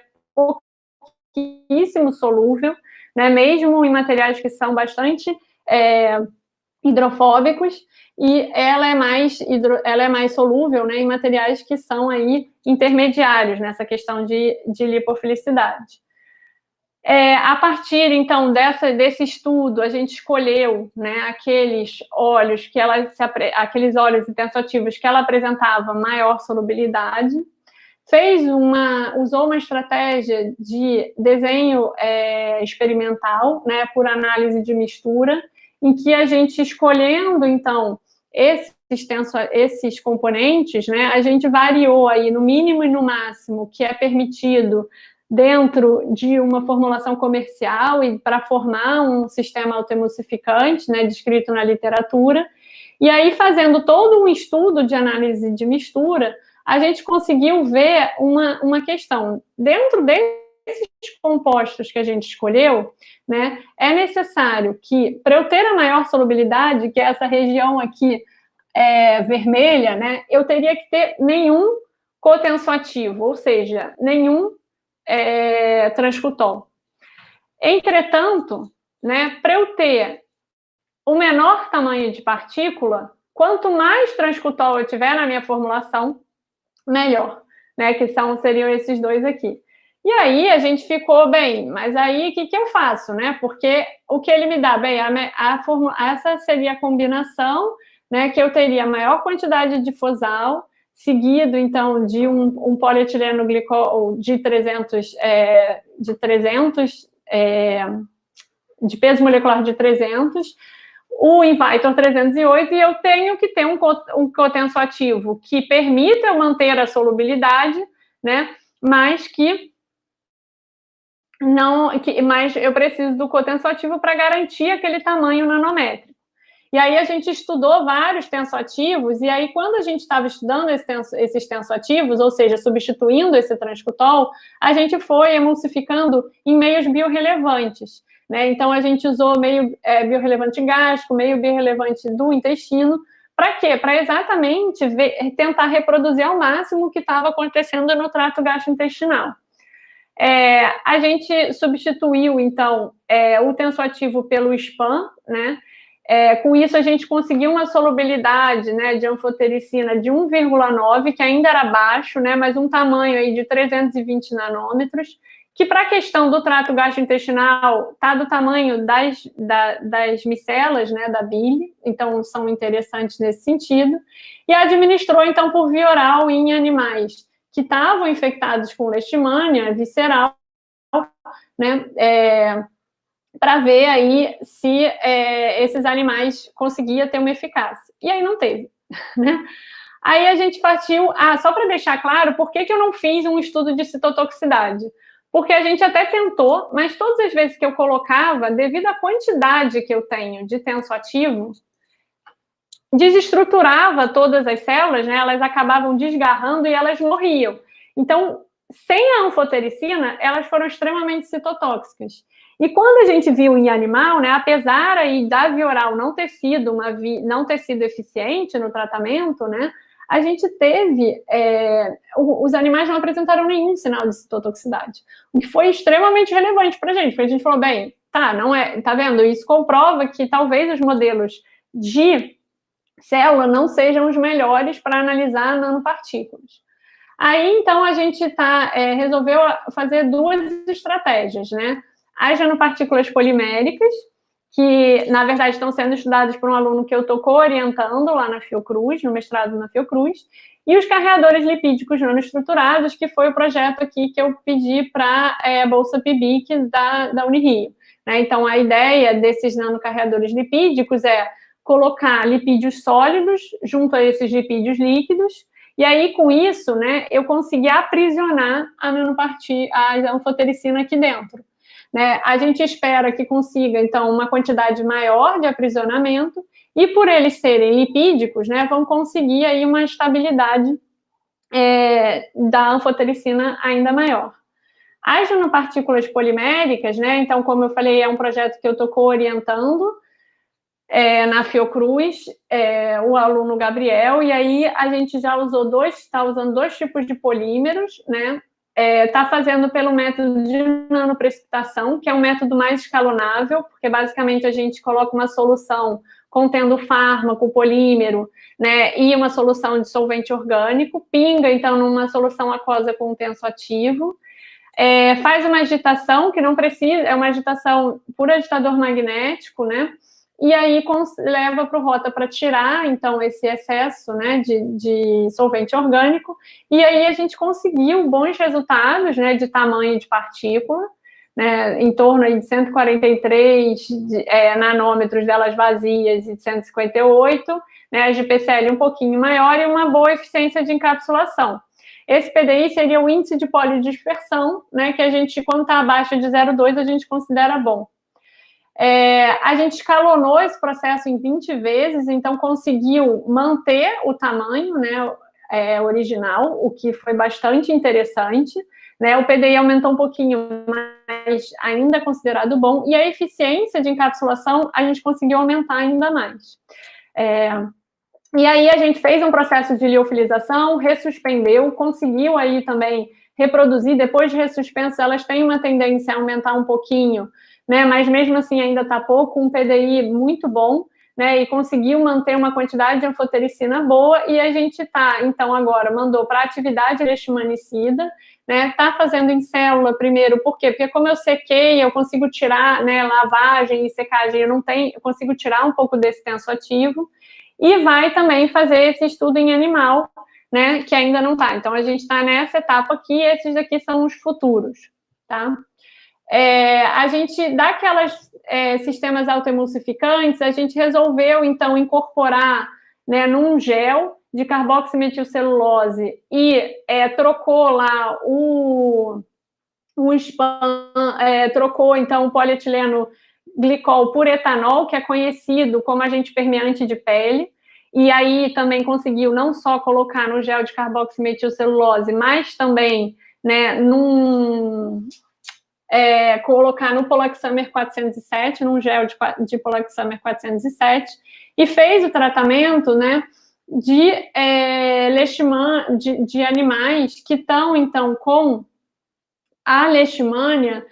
pouquíssimo solúvel, né, mesmo em materiais que são bastante hidrofóbicos, e ela é mais solúvel, né, em materiais que são aí intermediários nessa questão de lipofilicidade. A partir, então, desse estudo, a gente escolheu, né, aqueles óleos e tensoativos que ela apresentava maior solubilidade, usou uma estratégia de desenho experimental, né, por análise de mistura, em que a gente, escolhendo, então, esses componentes, né, a gente variou aí no mínimo e no máximo que é permitido dentro de uma formulação comercial e para formar um sistema autoemulsificante, né, descrito na literatura. E aí, fazendo todo um estudo de análise de mistura, a gente conseguiu ver uma questão. Dentro desses compostos que a gente escolheu, né, é necessário que, para eu ter a maior solubilidade, que é essa região aqui vermelha, né, eu teria que ter nenhum cotensoativo, ou seja, nenhum transcutol. Entretanto, né, para eu ter o menor tamanho de partícula, quanto mais transcutol eu tiver na minha formulação, melhor, né, que seriam esses dois aqui. E aí a gente ficou, bem, mas aí o que eu faço, né? Porque o que ele me dá, bem, essa seria a combinação, né, que eu teria maior quantidade de fosal, seguido, então, de um polietileno glicol de 300, de peso molecular de 300, o Invitor 308, e eu tenho que ter um cotensoativo que permita eu manter a solubilidade, né, mas mas eu preciso do cotensoativo para garantir aquele tamanho nanométrico. E aí a gente estudou vários tensoativos, e aí quando a gente estava estudando esses tensoativos, ou seja, substituindo esse transcutol, a gente foi emulsificando em meios biorrelevantes, né? Então a gente usou meio biorrelevante gástrico, meio biorrelevante do intestino. Para quê? Para exatamente tentar reproduzir ao máximo o que estava acontecendo no trato gastrointestinal. A gente substituiu, então, o tensoativo pelo SPAM, né? Com isso, a gente conseguiu uma solubilidade, né, de anfotericina de 1,9, que ainda era baixo, né, mas um tamanho aí de 320 nanômetros, que para a questão do trato gastrointestinal está do tamanho das micelas, né, da bile, então são interessantes nesse sentido, e administrou, então, por via oral em animais que estavam infectados com leishmania visceral, né, para ver aí se esses animais conseguiam ter uma eficácia. E aí não teve, né? Aí a gente partiu... só para deixar claro, por que eu não fiz um estudo de citotoxicidade? porque a gente até tentou, mas todas as vezes que eu colocava, devido à quantidade que eu tenho de tensoativo, desestruturava todas as células, né? Elas acabavam desgarrando e elas morriam. Então, sem a anfotericina, elas foram extremamente citotóxicas. E quando a gente viu em animal, né, apesar aí da via oral não ter sido eficiente no tratamento, né, a gente teve, os animais não apresentaram nenhum sinal de citotoxicidade, o que foi extremamente relevante para a gente, porque a gente falou, bem, tá vendo? Isso comprova que talvez os modelos de célula não sejam os melhores para analisar nanopartículas. Aí, então, a gente resolveu fazer duas estratégias, né? As nanopartículas poliméricas, que, na verdade, estão sendo estudadas por um aluno que eu estou co-orientando lá na Fiocruz, no mestrado na Fiocruz, e os carreadores lipídicos nanoestruturados, que foi o projeto aqui que eu pedi para a Bolsa PIBIC da Unirio. Né? Então, a ideia desses nanocarreadores lipídicos é colocar lipídios sólidos junto a esses lipídios líquidos, e aí, com isso, né, eu consegui aprisionar a anfotericina aqui dentro. Né? A gente espera que consiga, então, uma quantidade maior de aprisionamento, e por eles serem lipídicos, né, vão conseguir aí uma estabilidade da anfotericina ainda maior. As nanopartículas poliméricas, né, então, como eu falei, é um projeto que eu estou co-orientando, na Fiocruz, o aluno Gabriel, e aí a gente já está usando dois tipos de polímeros, né? Está fazendo pelo método de nanoprecipitação, que é um método mais escalonável, porque basicamente a gente coloca uma solução contendo fármaco, polímero, né? E uma solução de solvente orgânico, pinga então numa solução aquosa com tensoativo, faz uma agitação que não precisa, é uma agitação por agitador magnético, né? E aí leva para o rota para tirar, então, esse excesso, né, de solvente orgânico, e aí a gente conseguiu bons resultados, né, de tamanho de partícula, né, em torno aí de 143 nanômetros delas vazias e de 158, né, as de PCL um pouquinho maior e uma boa eficiência de encapsulação. Esse PDI seria o índice de polidispersão, né, que a gente, quando está abaixo de 0,2, a gente considera bom. A gente escalonou esse processo em 20 vezes, então conseguiu manter o tamanho, né, original, o que foi bastante interessante, né? O PDI aumentou um pouquinho, mas ainda é considerado bom, e a eficiência de encapsulação a gente conseguiu aumentar ainda mais. E aí a gente fez um processo de liofilização, ressuspendeu, conseguiu aí também reproduzir, depois de ressuspenso, elas têm uma tendência a aumentar um pouquinho, né, mas mesmo assim ainda está pouco, um PDI muito bom, né, e conseguiu manter uma quantidade de anfotericina boa, e a gente está, então, agora, mandou para atividade leishmanicida, né, está fazendo em célula primeiro, por quê? Porque como eu sequei, eu consigo tirar, né, lavagem e secagem, eu consigo tirar um pouco desse tensoativo, e vai também fazer esse estudo em animal, né, que ainda não está. Então, a gente está nessa etapa aqui, esses aqui são os futuros, tá? A gente, daquelas sistemas autoemulsificantes, a gente resolveu, então, incorporar, né, num gel de carboximetilcelulose e trocou lá o spam, trocou, então, o polietileno glicol por etanol, que é conhecido como agente permeante de pele, e aí também conseguiu não só colocar no gel de carboximetilcelulose, mas também, né, colocar no Polaxamer 407, num gel de Polaxamer 407, e fez o tratamento, né, de animais que estão, então, com a leishmania,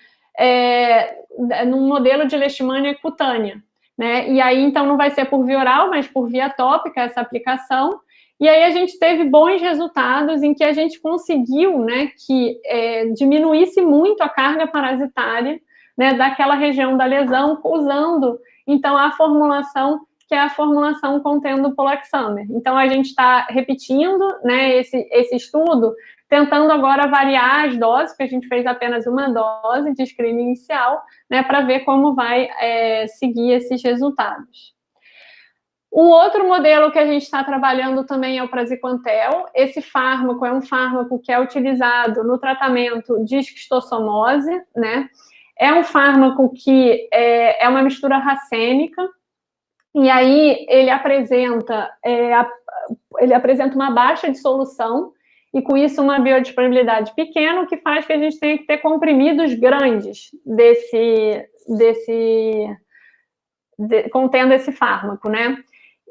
num modelo de leishmania cutânea, né, e aí, então, não vai ser por via oral, mas por via tópica essa aplicação, e aí a gente teve bons resultados em que a gente conseguiu, né, que diminuísse muito a carga parasitária, né, daquela região da lesão, usando, então, a formulação, que é a formulação contendo Polaxamer. Então, a gente está repetindo, né, esse estudo, tentando agora variar as doses, porque a gente fez apenas uma dose de screening inicial, né, para ver como vai seguir esses resultados. Um outro modelo que a gente está trabalhando também é o praziquantel. Esse fármaco é um fármaco que é utilizado no tratamento de esquistossomose, né? É um fármaco que é uma mistura racêmica, e aí ele apresenta uma baixa dissolução, e com isso uma biodisponibilidade pequena, o que faz que a gente tenha que ter comprimidos grandes contendo esse fármaco, né?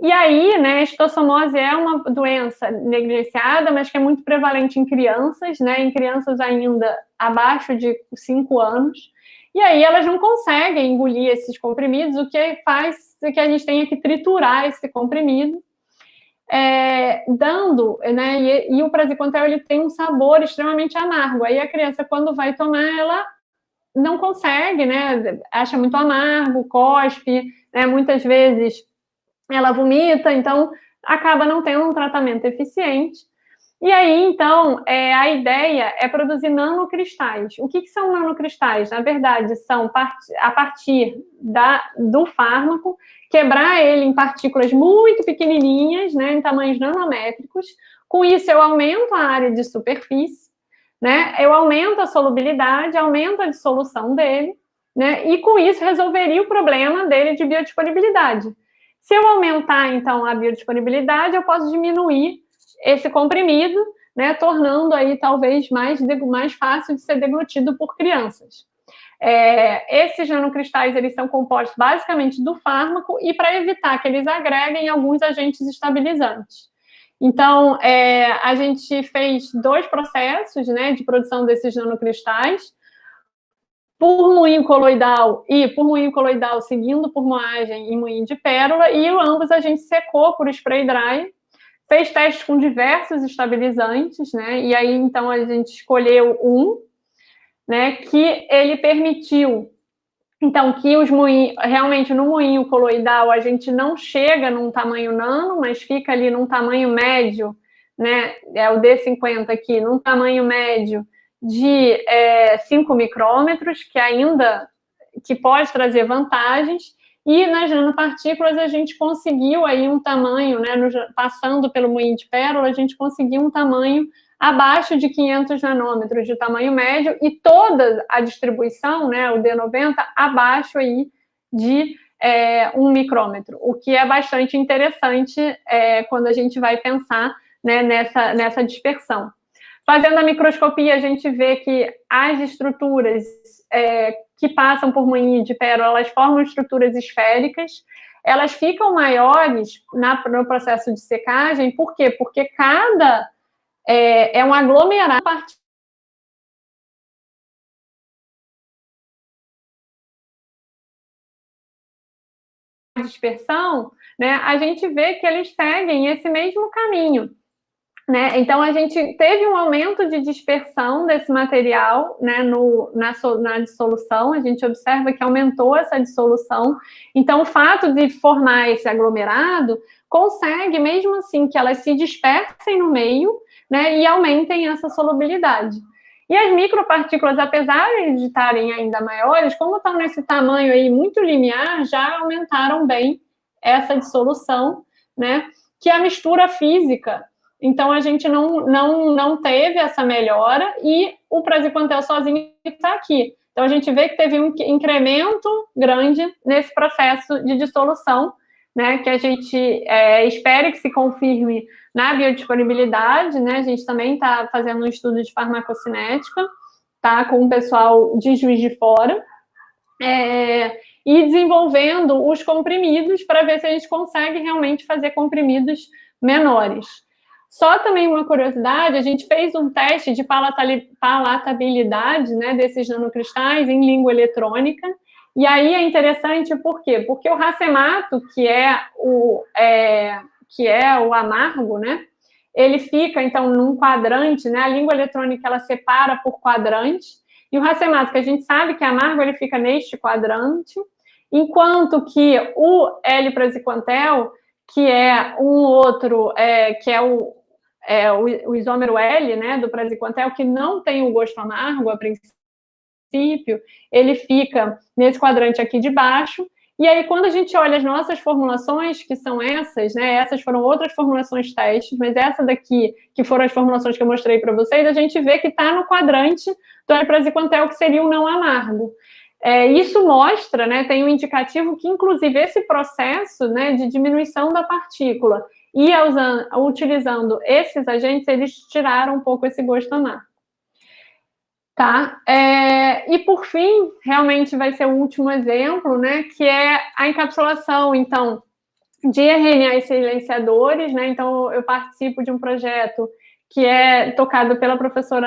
E aí, né, a esquistossomose é uma doença negligenciada, mas que é muito prevalente em crianças, né, em crianças ainda abaixo de 5 anos, e aí elas não conseguem engolir esses comprimidos, o que faz que a gente tenha que triturar esse comprimido, né, e o praziquantel, ele tem um sabor extremamente amargo, aí a criança, quando vai tomar, ela não consegue, né, acha muito amargo, cospe, né, muitas vezes ela vomita, então acaba não tendo um tratamento eficiente. E aí, então, a ideia é produzir nanocristais. O que são nanocristais? Na verdade, são a partir do fármaco, quebrar ele em partículas muito pequenininhas, né, em tamanhos nanométricos. Com isso, eu aumento a área de superfície, né, eu aumento a solubilidade, aumento a dissolução dele, né, e com isso resolveria o problema dele de biodisponibilidade. Se eu aumentar, então, a biodisponibilidade, eu posso diminuir esse comprimido, né, tornando aí talvez mais fácil de ser deglutido por crianças. Esses nanocristais, eles são compostos basicamente do fármaco, e para evitar que eles agreguem alguns agentes estabilizantes. Então, a gente fez 2 processos, né, de produção desses nanocristais, por moinho coloidal seguindo por moagem e moinho de pérola, e ambos a gente secou por spray dry, fez testes com diversos estabilizantes, né, e aí então a gente escolheu né, que ele permitiu, então, que os moinhos, realmente no moinho coloidal a gente não chega num tamanho nano, mas fica ali num tamanho médio, né, é o D50 aqui, num tamanho médio de 5 micrômetros, que pode trazer vantagens, e nas nanopartículas a gente conseguiu aí um tamanho, né, passando pelo moinho de pérola, a gente conseguiu um tamanho abaixo de 500 nanômetros de tamanho médio, e toda a distribuição, né, o D90, abaixo aí de 1 micrômetro, o que é bastante interessante quando a gente vai pensar, né, nessa dispersão. Fazendo a microscopia, a gente vê que as estruturas que passam por moinho de pérola, elas formam estruturas esféricas, elas ficam maiores no processo de secagem. Por quê? Porque cada é um aglomerado de dispersão, né, a gente vê que eles seguem esse mesmo caminho, né? Então, a gente teve um aumento de dispersão desse material, né, na dissolução, a gente observa que aumentou essa dissolução. Então, o fato de formar esse aglomerado consegue, mesmo assim, que elas se dispersem no meio, né, e aumentem essa solubilidade. E as micropartículas, apesar de estarem ainda maiores, como estão nesse tamanho aí muito limiar, já aumentaram bem essa dissolução, né, que a mistura física. Então, a gente não teve essa melhora, e o praziquantel sozinho está aqui. Então, a gente vê que teve um incremento grande nesse processo de dissolução, né, que a gente espera que se confirme na biodisponibilidade, né? A gente também está fazendo um estudo de farmacocinética, tá, com o pessoal de Juiz de Fora, e desenvolvendo os comprimidos para ver se a gente consegue realmente fazer comprimidos menores. Só também uma curiosidade, a gente fez um teste de palatabilidade, né, desses nanocristais em língua eletrônica, e aí é interessante por quê? Porque o racemato, que é o amargo, né, ele fica, então, num quadrante, né, a língua eletrônica, ela separa por quadrante, e o racemato, que a gente sabe que é amargo, ele fica neste quadrante, enquanto que o L-praziquantel, que é um outro, que é o isômero L, né, do praziquantel, que não tem o gosto amargo a princípio, ele fica nesse quadrante aqui de baixo, E aí, quando a gente olha as nossas formulações, que são essas, né? Essas foram outras formulações testes, mas essa daqui, que foram as formulações que eu mostrei para vocês, a gente vê que está no quadrante do praziquantel, que seria o não amargo. Isso mostra, né, tem um indicativo que, inclusive, esse processo, né, de diminuição da partícula e utilizando esses agentes, eles tiraram um pouco esse gosto amargo. Tá? E, por fim, realmente vai ser o último exemplo, né, que é a encapsulação, então, de RNA silenciadores, né? Então, eu participo de um projeto que é tocado pela professora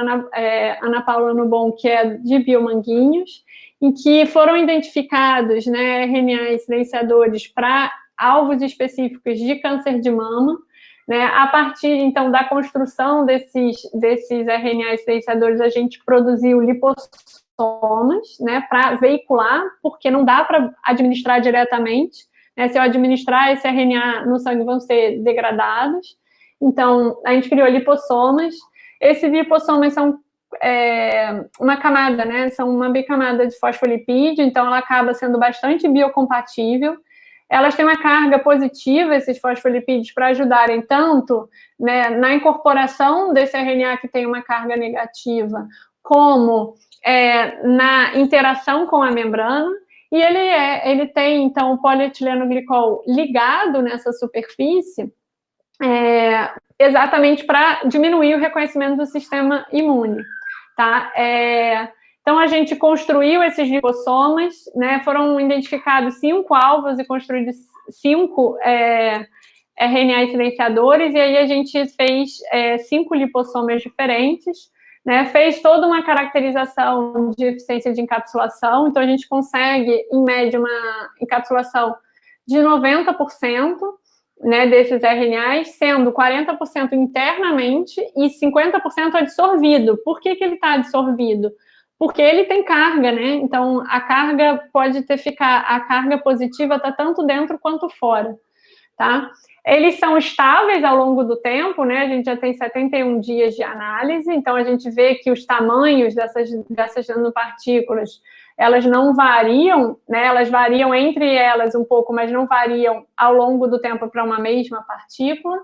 Ana Paula Nubon, que é de biomanguinhos, em que foram identificados, né, RNA silenciadores para alvos específicos de câncer de mama, né? A partir, então, da construção desses RNA silenciadores, a gente produziu lipossomas, né, para veicular, porque não dá para administrar diretamente, né? Se eu administrar esse RNA no sangue, vão ser degradados. Então, a gente criou lipossomas. Esses lipossomas são uma camada, né? São uma bicamada de fosfolipídio, então ela acaba sendo bastante biocompatível. Elas têm uma carga positiva, esses fosfolipídios, para ajudarem tanto, né, na incorporação desse RNA que tem uma carga negativa, como na interação com a membrana. E ele tem, então, o polietileno glicol ligado nessa superfície, exatamente para diminuir o reconhecimento do sistema imune, tá? Então, a gente construiu esses lipossomas, né? Foram identificados 5 alvos e construídos 5 RNA silenciadores, e aí a gente fez 5 lipossomas diferentes, né? Fez toda uma caracterização de eficiência de encapsulação, então a gente consegue, em média, uma encapsulação de 90%, né, desses RNAs, sendo 40% internamente e 50% adsorvido. Por que ele está adsorvido? Porque ele tem carga, né? Então, a carga a carga positiva está tanto dentro quanto fora, tá? Eles são estáveis ao longo do tempo, né? A gente já tem 71 dias de análise, então a gente vê que os tamanhos dessas nanopartículas, elas não variam, né? Elas variam entre elas um pouco, mas não variam ao longo do tempo para uma mesma partícula,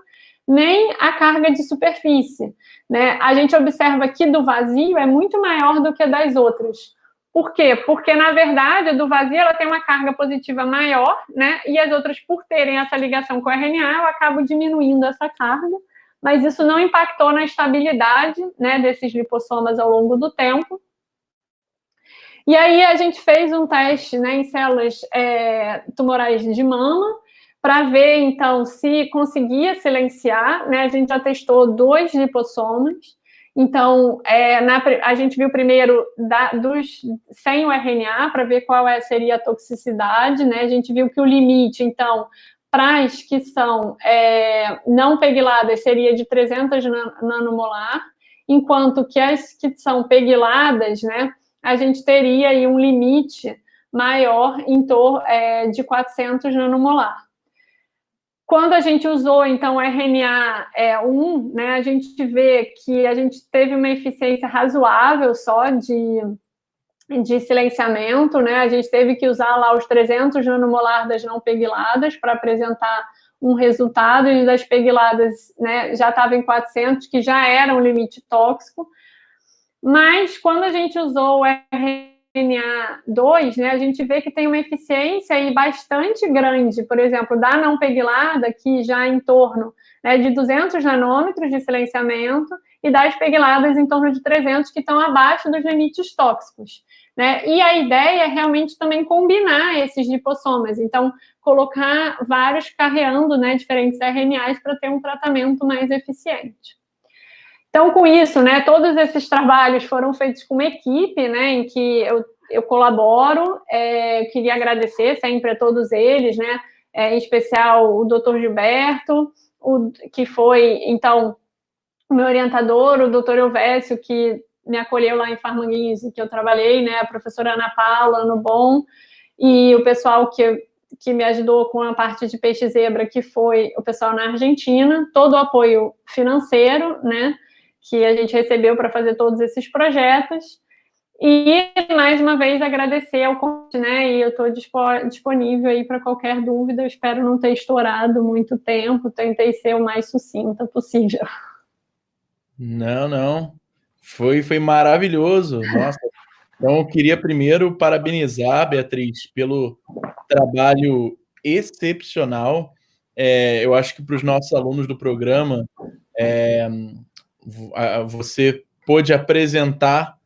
nem a carga de superfície, né? A gente observa que do vazio é muito maior do que a das outras. Por quê? Porque, na verdade, a do vazio ela tem uma carga positiva maior, né? E as outras, por terem essa ligação com o RNA, eu acabo diminuindo essa carga, mas isso não impactou na estabilidade, né, desses lipossomas ao longo do tempo. E aí a gente fez um teste, né, em células tumorais de mama, para ver, então, se conseguia silenciar, né? A gente já testou 2 lipossomas. Então, a gente viu primeiro sem o RNA, para ver qual seria a toxicidade, né? A gente viu que o limite, então, para as que são não pegyladas, seria de 300 nanomolar, enquanto que as que são pegyladas, né, a gente teria aí um limite maior em torno de 400 nanomolar. Quando a gente usou, então, o RNA1, né, a gente vê que a gente teve uma eficiência razoável só de silenciamento, né? A gente teve que usar lá os 300 nanomolar das não pegyladas para apresentar um resultado, e das pegyladas, né, já estava em 400, que já era um limite tóxico. Mas quando a gente usou o RNA2, né, a gente vê que tem uma eficiência aí bastante grande, por exemplo, da não pegylada, que já em torno, né, de 200 nanômetros de silenciamento, e das pegyladas em torno de 300, que estão abaixo dos limites tóxicos, né? E a ideia é realmente também combinar esses lipossomas, então colocar vários carreando, né, diferentes RNAs para ter um tratamento mais eficiente. Então, com isso, né, todos esses trabalhos foram feitos com uma equipe, né, em que eu colaboro. Queria agradecer sempre a todos eles, né, em especial o Dr. Gilberto, que foi, então, o meu orientador, o Dr. Elvésio, que me acolheu lá em Farmanguinhos, que eu trabalhei, né, a professora Ana Paula Nubon, e o pessoal que me ajudou com a parte de peixe zebra, que foi o pessoal na Argentina, todo o apoio financeiro, né, que a gente recebeu para fazer todos esses projetos. E, mais uma vez, agradecer ao convite, né? E eu estou disponível aí para qualquer dúvida. Eu espero não ter estourado muito tempo. Tentei ser o mais sucinta possível. Não. Foi maravilhoso. Nossa. Então, eu queria primeiro parabenizar, Beatriz, pelo trabalho excepcional. Eu acho que para os nossos alunos do programa, você pôde apresentar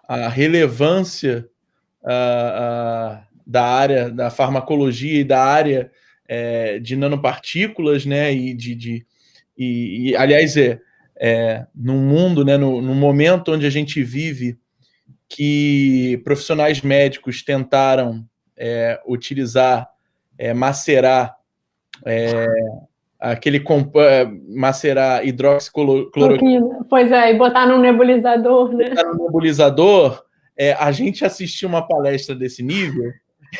a relevância da área da farmacologia e da área de nanopartículas, né? Aliás, num mundo, né, num momento onde a gente vive, que profissionais médicos tentaram utilizar, macerar macerar hidroxicloroquina. Pois é, e botar num nebulizador, né? Botar no nebulizador, a gente assistir uma palestra desse nível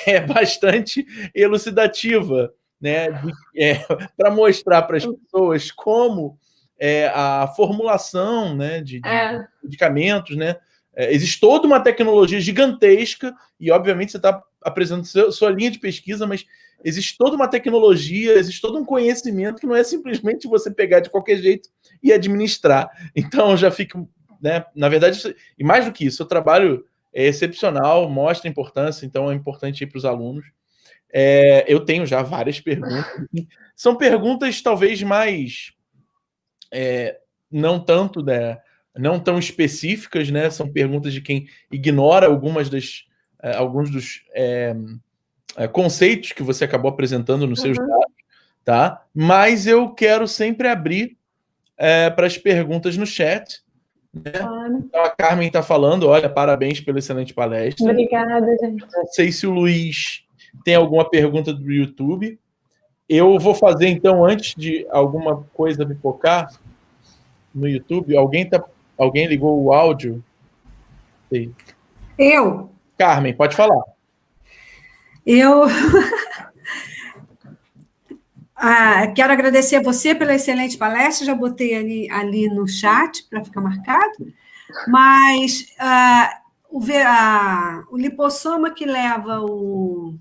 é bastante elucidativa, né? Para mostrar para as pessoas como a formulação, né, de medicamentos, né? Existe toda uma tecnologia gigantesca e, obviamente, você está apresentando sua linha de pesquisa, mas existe toda uma tecnologia, existe todo um conhecimento que não é simplesmente você pegar de qualquer jeito e administrar. Então, já fica, né? Na verdade, e mais do que isso, o trabalho é excepcional, mostra a importância, então é importante ir para os alunos. Eu tenho já várias perguntas. São perguntas talvez mais não tanto, né, não tão específicas, né? São perguntas de quem ignora alguns dos conceitos que você acabou apresentando nos seus dados, tá? Mas eu quero sempre abrir para as perguntas no chat. Né? Claro. Então, a Carmen está falando, olha, parabéns pela excelente palestra. Obrigada, gente. Não sei se o Luiz tem alguma pergunta do YouTube. Eu vou fazer, então, antes de alguma coisa pipocar no YouTube. Alguém ligou o áudio? Sei. Eu. Carmen, pode falar. Eu quero agradecer a você pela excelente palestra, já botei ali no chat para ficar marcado, mas o lipossoma que leva o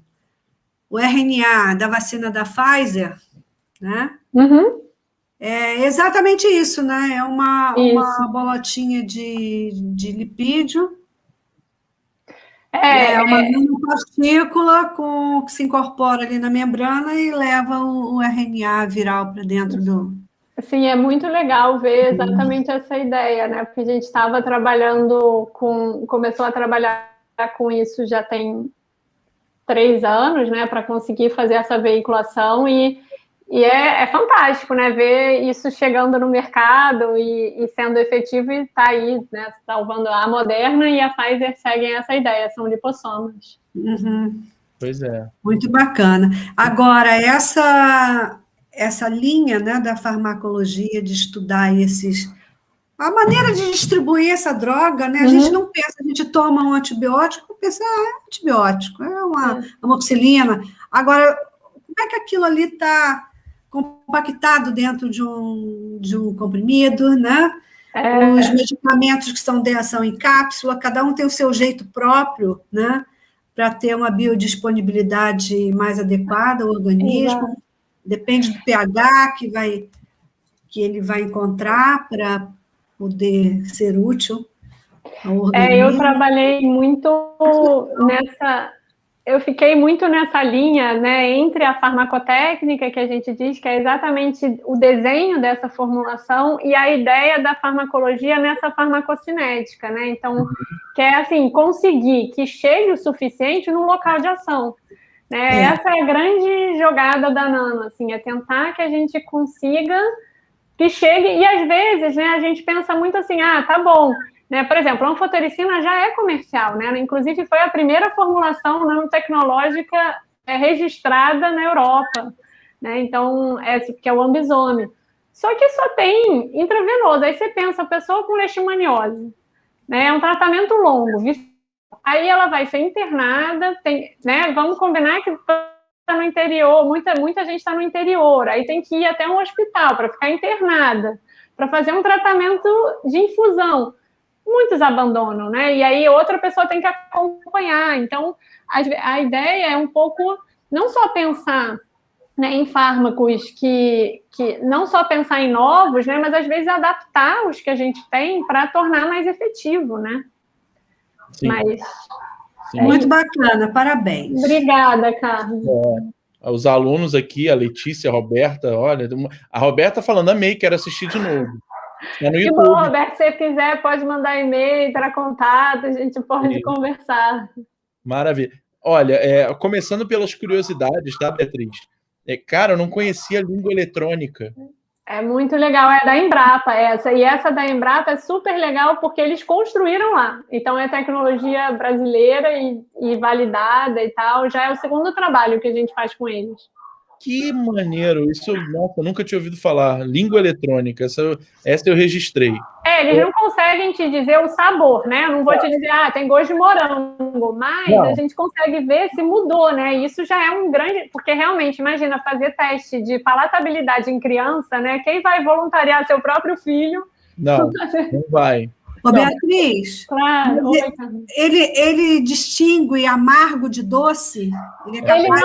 RNA da vacina da Pfizer, né? É exatamente isso, né? É uma bolotinha de lipídio. É uma nanopartícula que se incorpora ali na membrana e leva o RNA viral para dentro do... Sim, é muito legal ver exatamente essa ideia, né? Porque a gente estava começou a trabalhar com isso já tem 3 anos, né? Para conseguir fazer essa veiculação e é fantástico, né? Ver isso chegando no mercado e sendo efetivo e tá aí, né? Salvando a Moderna e a Pfizer seguem essa ideia, são lipossomas. Pois é. Muito bacana. Agora, essa linha, né, da farmacologia, de estudar a maneira de distribuir essa droga, né? A gente não pensa, a gente toma um antibiótico, pensa, é antibiótico, é uma amoxicilina. Agora, como é que aquilo ali está compactado dentro de um comprimido, né? Os medicamentos que são em cápsula, cada um tem o seu jeito próprio, né? Para ter uma biodisponibilidade mais adequada ao organismo. Exato. Depende do pH que ele vai encontrar para poder ser útil ao organismo. Eu trabalhei muito eu fiquei muito nessa linha, né, entre a farmacotécnica, que a gente diz que é exatamente o desenho dessa formulação, e a ideia da farmacologia nessa farmacocinética, né? Então, que é assim, conseguir que chegue o suficiente no local de ação. Né? Essa é a grande jogada da nano, assim, é tentar que a gente consiga que chegue, e às vezes, né, a gente pensa muito assim, tá bom, né? Por exemplo, a anfotericina já é comercial, né? Inclusive foi a primeira formulação nanotecnológica registrada na Europa, né? Então, que é o Ambisome. Só que só tem intravenoso. Aí você pensa, a pessoa com leishmaniose, né? É um tratamento longo. Aí ela vai ser internada, né? Vamos combinar que está no interior, muita gente está no interior, aí tem que ir até um hospital para ficar internada, para fazer um tratamento de infusão. muitos abandonam, né? E aí outra pessoa tem que acompanhar. Então, a ideia é um pouco, não só pensar, né, em fármacos que não só pensar em novos, né, mas às vezes adaptar os que a gente tem para tornar mais efetivo, né? Sim. Mas Sim. Muito bacana, parabéns. Obrigada, Carlos. Os alunos aqui, a Letícia, a Roberta, olha, a Roberta falando, amei, quero assistir de novo. É no que YouTube. bom, Roberto, se você quiser, pode mandar e-mail, entrar contato, a gente pode conversar. Maravilha. Olha, começando pelas curiosidades, tá, Beatriz? Cara, eu não conhecia a língua eletrônica. É muito legal, é da Embrapa essa. E essa da Embrapa é super legal porque eles construíram lá. Então é tecnologia brasileira e validada e tal. Já é o segundo trabalho que a gente faz com eles. Que maneiro! Isso, nossa, eu nunca tinha ouvido falar. Língua eletrônica, essa eu registrei. Eles não conseguem te dizer o sabor, né? Eu não vou te dizer, tem gosto de morango, mas não. A gente consegue ver se mudou, né? Isso já é um grande... Porque realmente, imagina, fazer teste de palatabilidade em criança, né? Quem vai voluntariar seu próprio filho? Não vai. Ô, Beatriz, claro. Ele distingue amargo de doce? Ele é capaz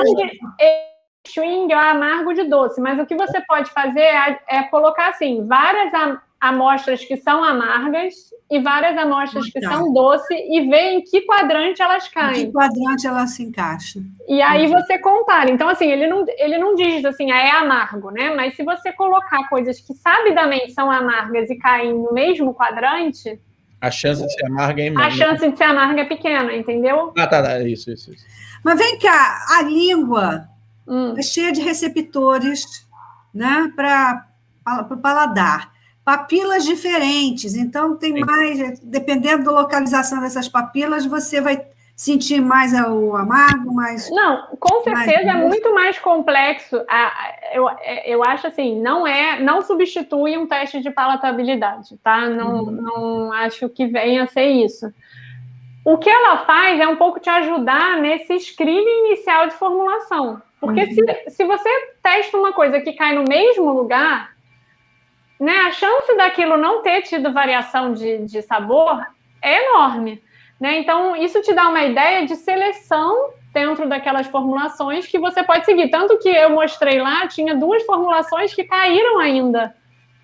distingue o amargo de doce, mas o que você pode fazer é colocar assim, várias amostras que são amargas e várias amostras que são doce e ver em que quadrante elas caem. Em que quadrante ela se encaixa. E aí você compara. Então, assim, ele não diz assim, é amargo, né? Mas se você colocar coisas que sabidamente são amargas e caem no mesmo quadrante... A chance de ser amarga é A chance de ser amarga é pequena, entendeu? Tá. Isso. Mas vem cá, a língua é cheia de receptores, né? Para o paladar. Papilas diferentes, então tem mais, dependendo da localização dessas papilas, você vai sentir mais o amargo, mais... Não, com certeza é muito mais complexo. Eu acho assim, não substitui um teste de palatabilidade, tá? Não acho que venha a ser isso. O que ela faz é um pouco te ajudar nesse screening inicial de formulação. Porque se você testa uma coisa que cai no mesmo lugar, né, a chance daquilo não ter tido variação de sabor é enorme. Né? Então, isso te dá uma ideia de seleção dentro daquelas formulações que você pode seguir. Tanto que eu mostrei lá, tinha 2 formulações que caíram ainda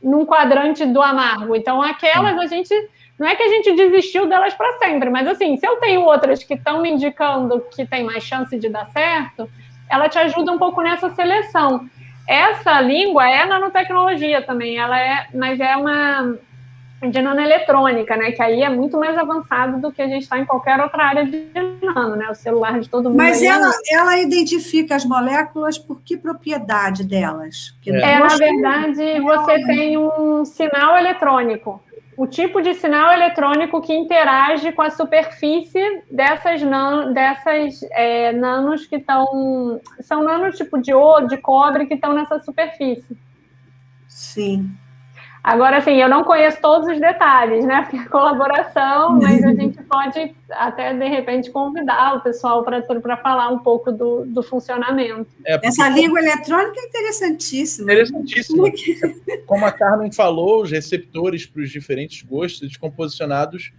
num quadrante do amargo. Então, aquelas a gente... Não é que a gente desistiu delas para sempre, mas assim, se eu tenho outras que estão me indicando que tem mais chance de dar certo, ela te ajuda um pouco nessa seleção. Essa língua é nanotecnologia também, mas é uma de nanoeletrônica, né? Que aí é muito mais avançado do que a gente está em qualquer outra área de nano, né? O celular de todo mundo. Mas ela identifica as moléculas por que propriedade delas? Na verdade, você tem um sinal eletrônico. O tipo de sinal eletrônico que interage com a superfície dessas nanos que estão... São nanos tipo de ouro, de cobre, que estão nessa superfície. Sim. Agora, assim, eu não conheço todos os detalhes, né? Porque é colaboração, mas a gente pode até, de repente, convidar o pessoal para falar um pouco do funcionamento. Essa língua eletrônica é interessantíssima. Interessantíssima. Como a Carmen falou, os receptores para os diferentes gostos, eles estão posicionados,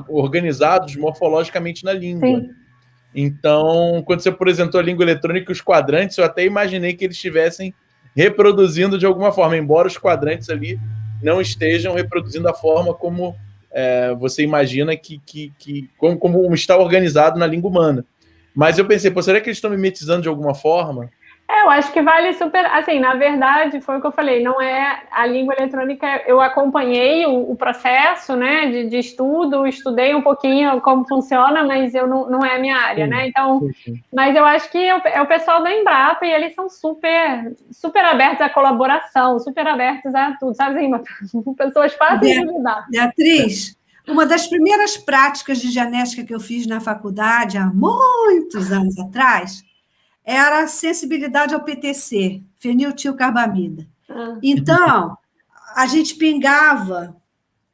organizados morfologicamente na língua. Sim. Então, quando você apresentou a língua eletrônica e os quadrantes, eu até imaginei que eles estivessem reproduzindo de alguma forma, embora os quadrantes ali não estejam reproduzindo a forma como você imagina como está organizado na língua humana. Mas eu pensei, será que eles estão mimetizando de alguma forma? Eu acho que vale super... Assim, na verdade, foi o que eu falei, não é a língua eletrônica... Eu acompanhei o processo, né, de estudo, estudei um pouquinho como funciona, mas não é a minha área, né? Então, mas eu acho que é o pessoal da Embrapa e eles são super abertos à colaboração, super abertos a tudo, sabe? Assim, pessoas fáceis de lidar. Beatriz, uma das primeiras práticas de genética que eu fiz na faculdade, há muitos anos atrás, era a sensibilidade ao PTC, feniltilcarbamida. Então, a gente pingava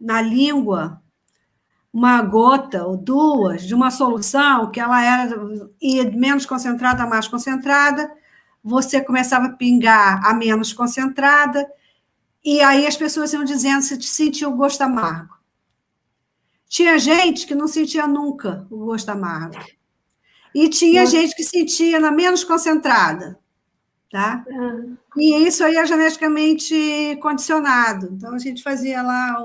na língua uma gota ou 2 de uma solução que ela ia menos concentrada a mais concentrada, você começava a pingar a menos concentrada, e aí as pessoas iam dizendo se sentia o gosto amargo. Tinha gente que não sentia nunca o gosto amargo. E tinha gente que sentia na menos concentrada, tá? E isso aí é geneticamente condicionado. Então, a gente fazia lá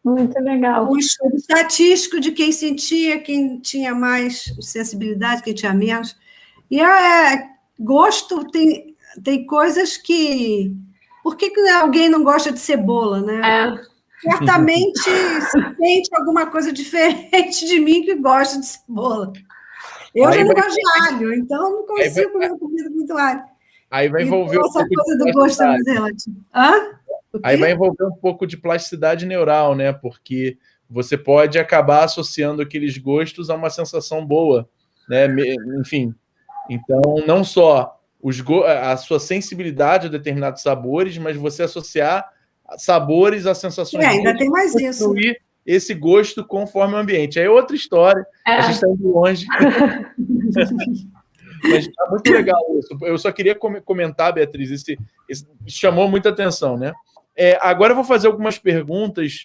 muito legal. O estudo estatístico de quem sentia, quem tinha mais sensibilidade, quem tinha menos. E gosto tem coisas que... Por que alguém não gosta de cebola, né? Certamente se sente alguma coisa diferente de mim que gosta de cebola. Eu já não gosto de alho, então não consigo comer comida muito alho. Aí vai envolver então, essa coisa do gosto é mais relativa. Aí vai envolver um pouco de plasticidade neural, né? Porque você pode acabar associando aqueles gostos a uma sensação boa, né? Enfim, então não só a sua sensibilidade a determinados sabores, mas você associar sabores a sensações. Ainda tem mais isso. Esse gosto conforme o ambiente. Aí é outra história. A gente está indo longe. Mas está muito legal isso. Eu só queria comentar, Beatriz, isso chamou muita atenção, né? Agora eu vou fazer algumas perguntas,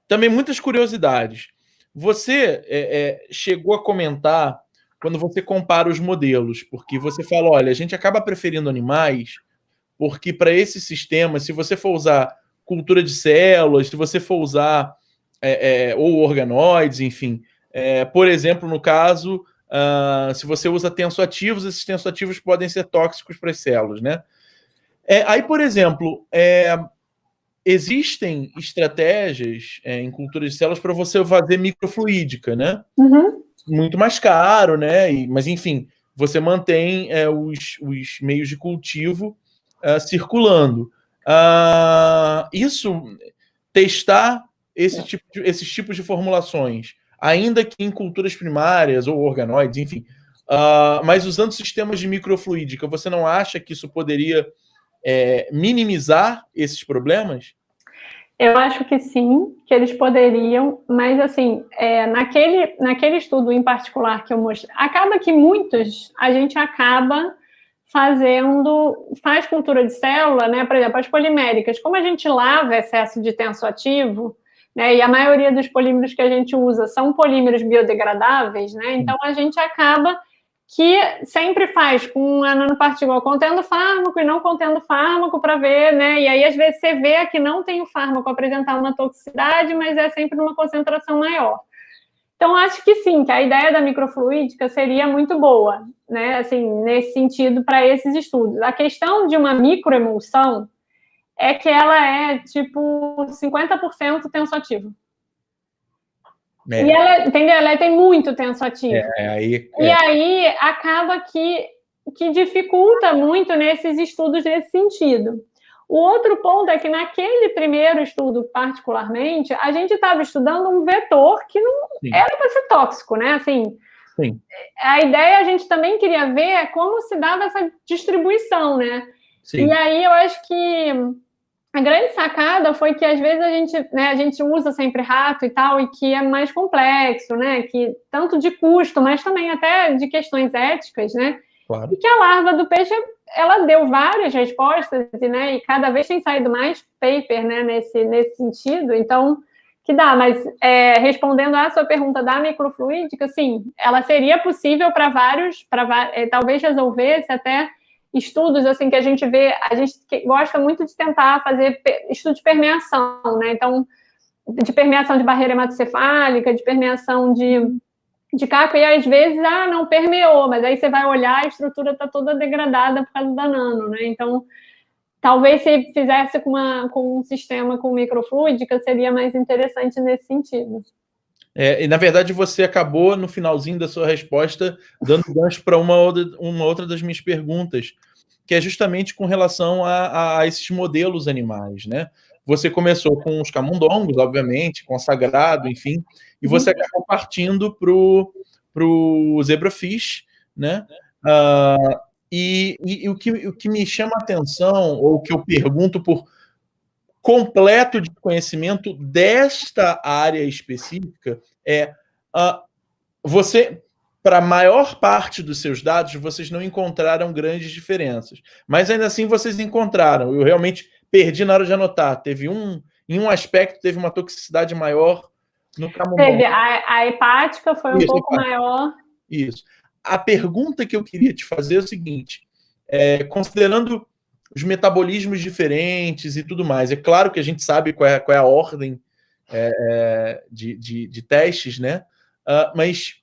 também muitas curiosidades. Você chegou a comentar quando você compara os modelos, porque você fala, olha, a gente acaba preferindo animais, porque para esse sistema, se você for usar cultura de células, se você for usar ou organoides, enfim, por exemplo, no caso, se você usa tensoativos, esses tensoativos podem ser tóxicos para as células, né? Aí, por exemplo, existem estratégias em cultura de células para você fazer microfluídica, né? Muito mais caro, né? Mas, enfim, você mantém os meios de cultivo circulando. Testar esses tipos de formulações, ainda que em culturas primárias ou organoides, enfim, mas usando sistemas de microfluídica, você não acha que isso poderia minimizar esses problemas? Eu acho que sim, que eles poderiam, mas assim, naquele estudo em particular que eu mostrei, acaba que a gente acaba faz cultura de célula, né? Por exemplo, as poliméricas, como a gente lava excesso de tensoativo, né? E a maioria dos polímeros que a gente usa são polímeros biodegradáveis, né? Então a gente acaba que sempre faz com a nanopartícula contendo fármaco e não contendo fármaco para ver, né? E aí, às vezes, você vê que não tem o fármaco apresentar uma toxicidade, mas é sempre numa concentração maior. Então, acho que sim, que a ideia da microfluídica seria muito boa, né? Assim, nesse sentido, para esses estudos. A questão de uma microemulsão é que ela é, tipo, 50% tensoativo. E ela, entendeu? Ela tem muito tensoativo. E aí acaba que dificulta muito nesses estudos nesse sentido. O outro ponto é que naquele primeiro estudo, particularmente, a gente estava estudando um vetor que não era para ser tóxico, né? Assim, a ideia a gente também queria ver como se dava essa distribuição, né? E aí eu acho que a grande sacada foi que, às vezes, a gente usa sempre rato e tal, e que é mais complexo, né? Que, tanto de custo, mas também até de questões éticas, né? Claro. E que a larva do peixe, ela deu várias respostas, né? E cada vez tem saído mais paper, né? Nesse sentido. Então, que dá. Mas, respondendo à sua pergunta da microfluídica, sim, ela seria possível para talvez resolvesse até estudos assim que a gente gosta muito de tentar fazer estudo de permeação, né? Então, de permeação de barreira hematocefálica, de permeação de caco, e às vezes, não permeou, mas aí você vai olhar, a estrutura está toda degradada por causa da nano, né? Então, talvez se fizesse com um sistema com microfluídica, seria mais interessante nesse sentido. E na verdade você acabou no finalzinho da sua resposta dando gancho para uma outra das minhas perguntas, que é justamente com relação a esses modelos animais, né? Você começou com os camundongos, obviamente, consagrado, enfim, e você acabou partindo para o zebrafish, né? E o que me chama a atenção, ou o que eu pergunto por completo de conhecimento desta área específica você, para a maior parte dos seus dados, vocês não encontraram grandes diferenças, mas ainda assim vocês encontraram. Eu realmente perdi na hora de anotar. Em um aspecto, teve uma toxicidade maior no camundongo. A hepática foi um pouco maior. Isso. A pergunta que eu queria te fazer é o seguinte, considerando os metabolismos diferentes e tudo mais, é claro que a gente sabe qual é a ordem de testes, né? Mas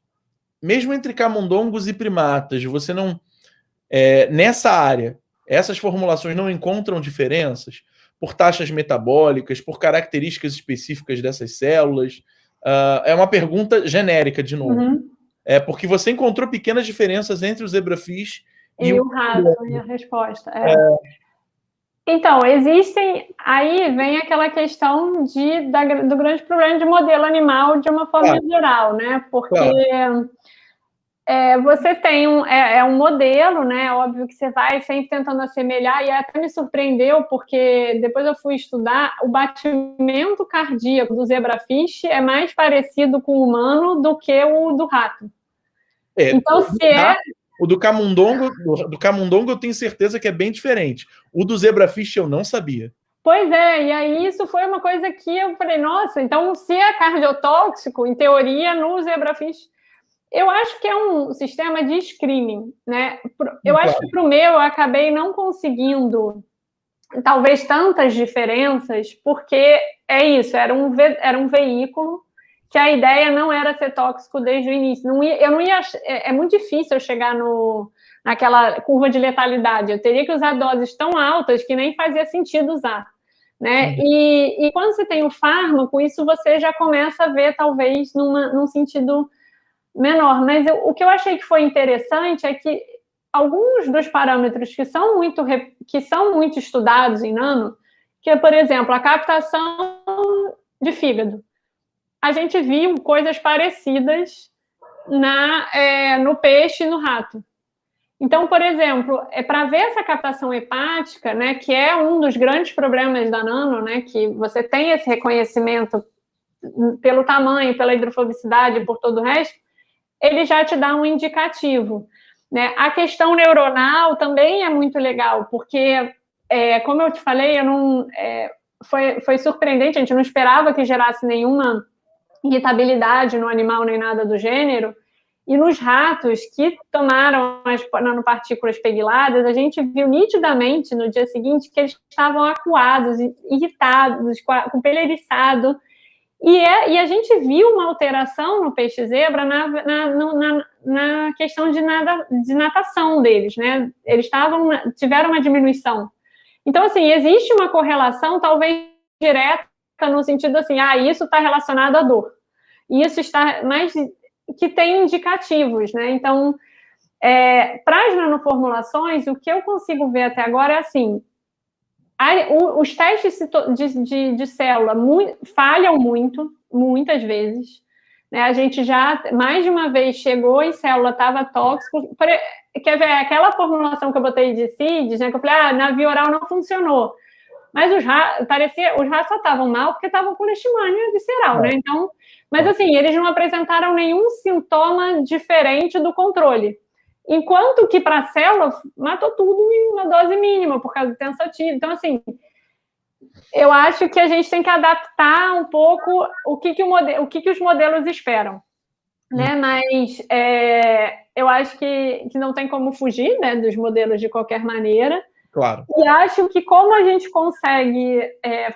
mesmo entre camundongos e primatas, você não... nessa área, essas formulações não encontram diferenças por taxas metabólicas, por características específicas dessas células? É uma pergunta genérica, de novo. Uhum. Porque você encontrou pequenas diferenças entre o zebrafish e o rato, e a resposta. Então, existem... Aí vem aquela questão do grande problema de modelo animal de uma forma geral, né? Porque... você tem um modelo, né? Óbvio que você vai sempre tentando assemelhar, e até me surpreendeu, porque depois eu fui estudar, o batimento cardíaco do zebrafish é mais parecido com o humano do que o do rato. Então, o do camundongo eu tenho certeza que é bem diferente. O do zebrafish eu não sabia. Pois é, e aí isso foi uma coisa que eu falei, nossa, então se é cardiotóxico, em teoria, no zebrafish... Eu acho que é um sistema de screening, né? Eu acho que para o meu eu acabei não conseguindo, talvez, tantas diferenças, porque é isso, era um veículo que a ideia não era ser tóxico desde o início. É muito difícil eu chegar naquela curva de letalidade. Eu teria que usar doses tão altas que nem fazia sentido usar, né? E quando você tem o fármaco, isso você já começa a ver, talvez, num sentido menor, mas o que eu achei que foi interessante é que alguns dos parâmetros que são muito estudados em nano, que é, por exemplo, a captação de fígado, a gente viu coisas parecidas no peixe e no rato. Então, por exemplo, para ver essa captação hepática, né, que é um dos grandes problemas da nano, né, que você tem esse reconhecimento pelo tamanho, pela hidrofobicidade e por todo o resto, ele já te dá um indicativo, né? A questão neuronal também é muito legal, porque, como eu te falei, foi surpreendente, a gente não esperava que gerasse nenhuma irritabilidade no animal, nem nada do gênero, e nos ratos que tomaram as nanopartículas pegyladas, a gente viu nitidamente no dia seguinte que eles estavam acuados, irritados, com o pelo eriçado. E a gente viu uma alteração no peixe-zebra na questão de natação deles, né? Eles tiveram uma diminuição. Então, assim, existe uma correlação, talvez direta, no sentido assim, isso está relacionado à dor. Isso está mais... que tem indicativos, né? Então, para as nanoformulações, o que eu consigo ver até agora é assim... Os testes de célula falham muitas vezes, né? A gente já, mais de uma vez, chegou e célula estava tóxica. Quer ver, aquela formulação que eu botei de CIDs, né? Que eu falei, na via oral não funcionou. Mas os ratos só estavam mal porque estavam com leishmania visceral, né? Então, mas assim, eles não apresentaram nenhum sintoma diferente do controle. Enquanto que para a célula, matou tudo em uma dose mínima, por causa do tensotido. Então, assim, eu acho que a gente tem que adaptar um pouco o que os modelos esperam, né? Mas eu acho que não tem como fugir, né, dos modelos de qualquer maneira. Claro. E acho que como a gente consegue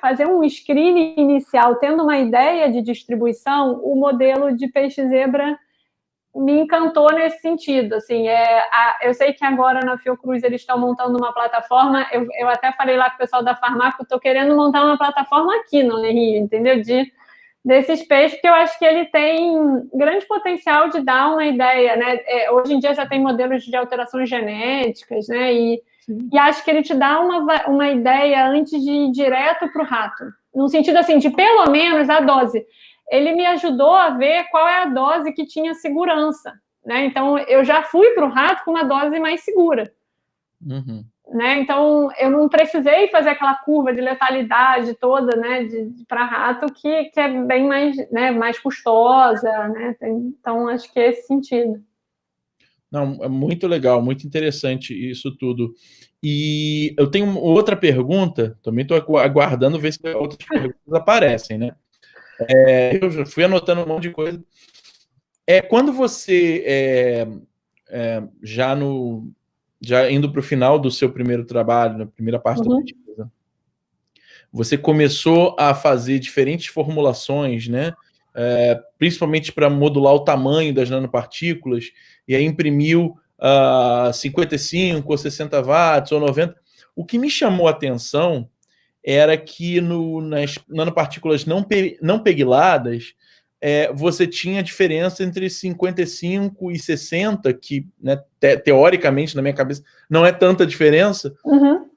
fazer um screening inicial, tendo uma ideia de distribuição, o modelo de peixe-zebra me encantou nesse sentido, assim, eu sei que agora na Fiocruz eles estão montando uma plataforma, eu até falei lá com o pessoal da Farmaco, estou querendo montar uma plataforma aqui no Rio, entendeu? Desses peixes, porque eu acho que ele tem grande potencial de dar uma ideia, né? Hoje em dia já tem modelos de alterações genéticas, né? E acho que ele te dá uma ideia antes de ir direto para o rato, no sentido assim, de pelo menos a dose. Ele me ajudou a ver qual é a dose que tinha segurança, né? Então, eu já fui para o rato com uma dose mais segura. Uhum. Né? Então, eu não precisei fazer aquela curva de letalidade toda, né, para rato, que é bem mais, né, mais custosa, né? Então, acho que é esse sentido. Não, é muito legal, muito interessante isso tudo. E eu tenho outra pergunta, também estou aguardando ver se outras perguntas aparecem, né? Eu já fui anotando um monte de coisa. Quando você já indo para o final do seu primeiro trabalho, na primeira parte da pesquisa, você começou a fazer diferentes formulações, né? Principalmente para modular o tamanho das nanopartículas, e aí imprimiu 55 ou 60 watts ou 90. O que me chamou a atenção era que nas nanopartículas não pegladas, você tinha diferença entre 55 e 60, que, né, teoricamente, na minha cabeça, não é tanta diferença,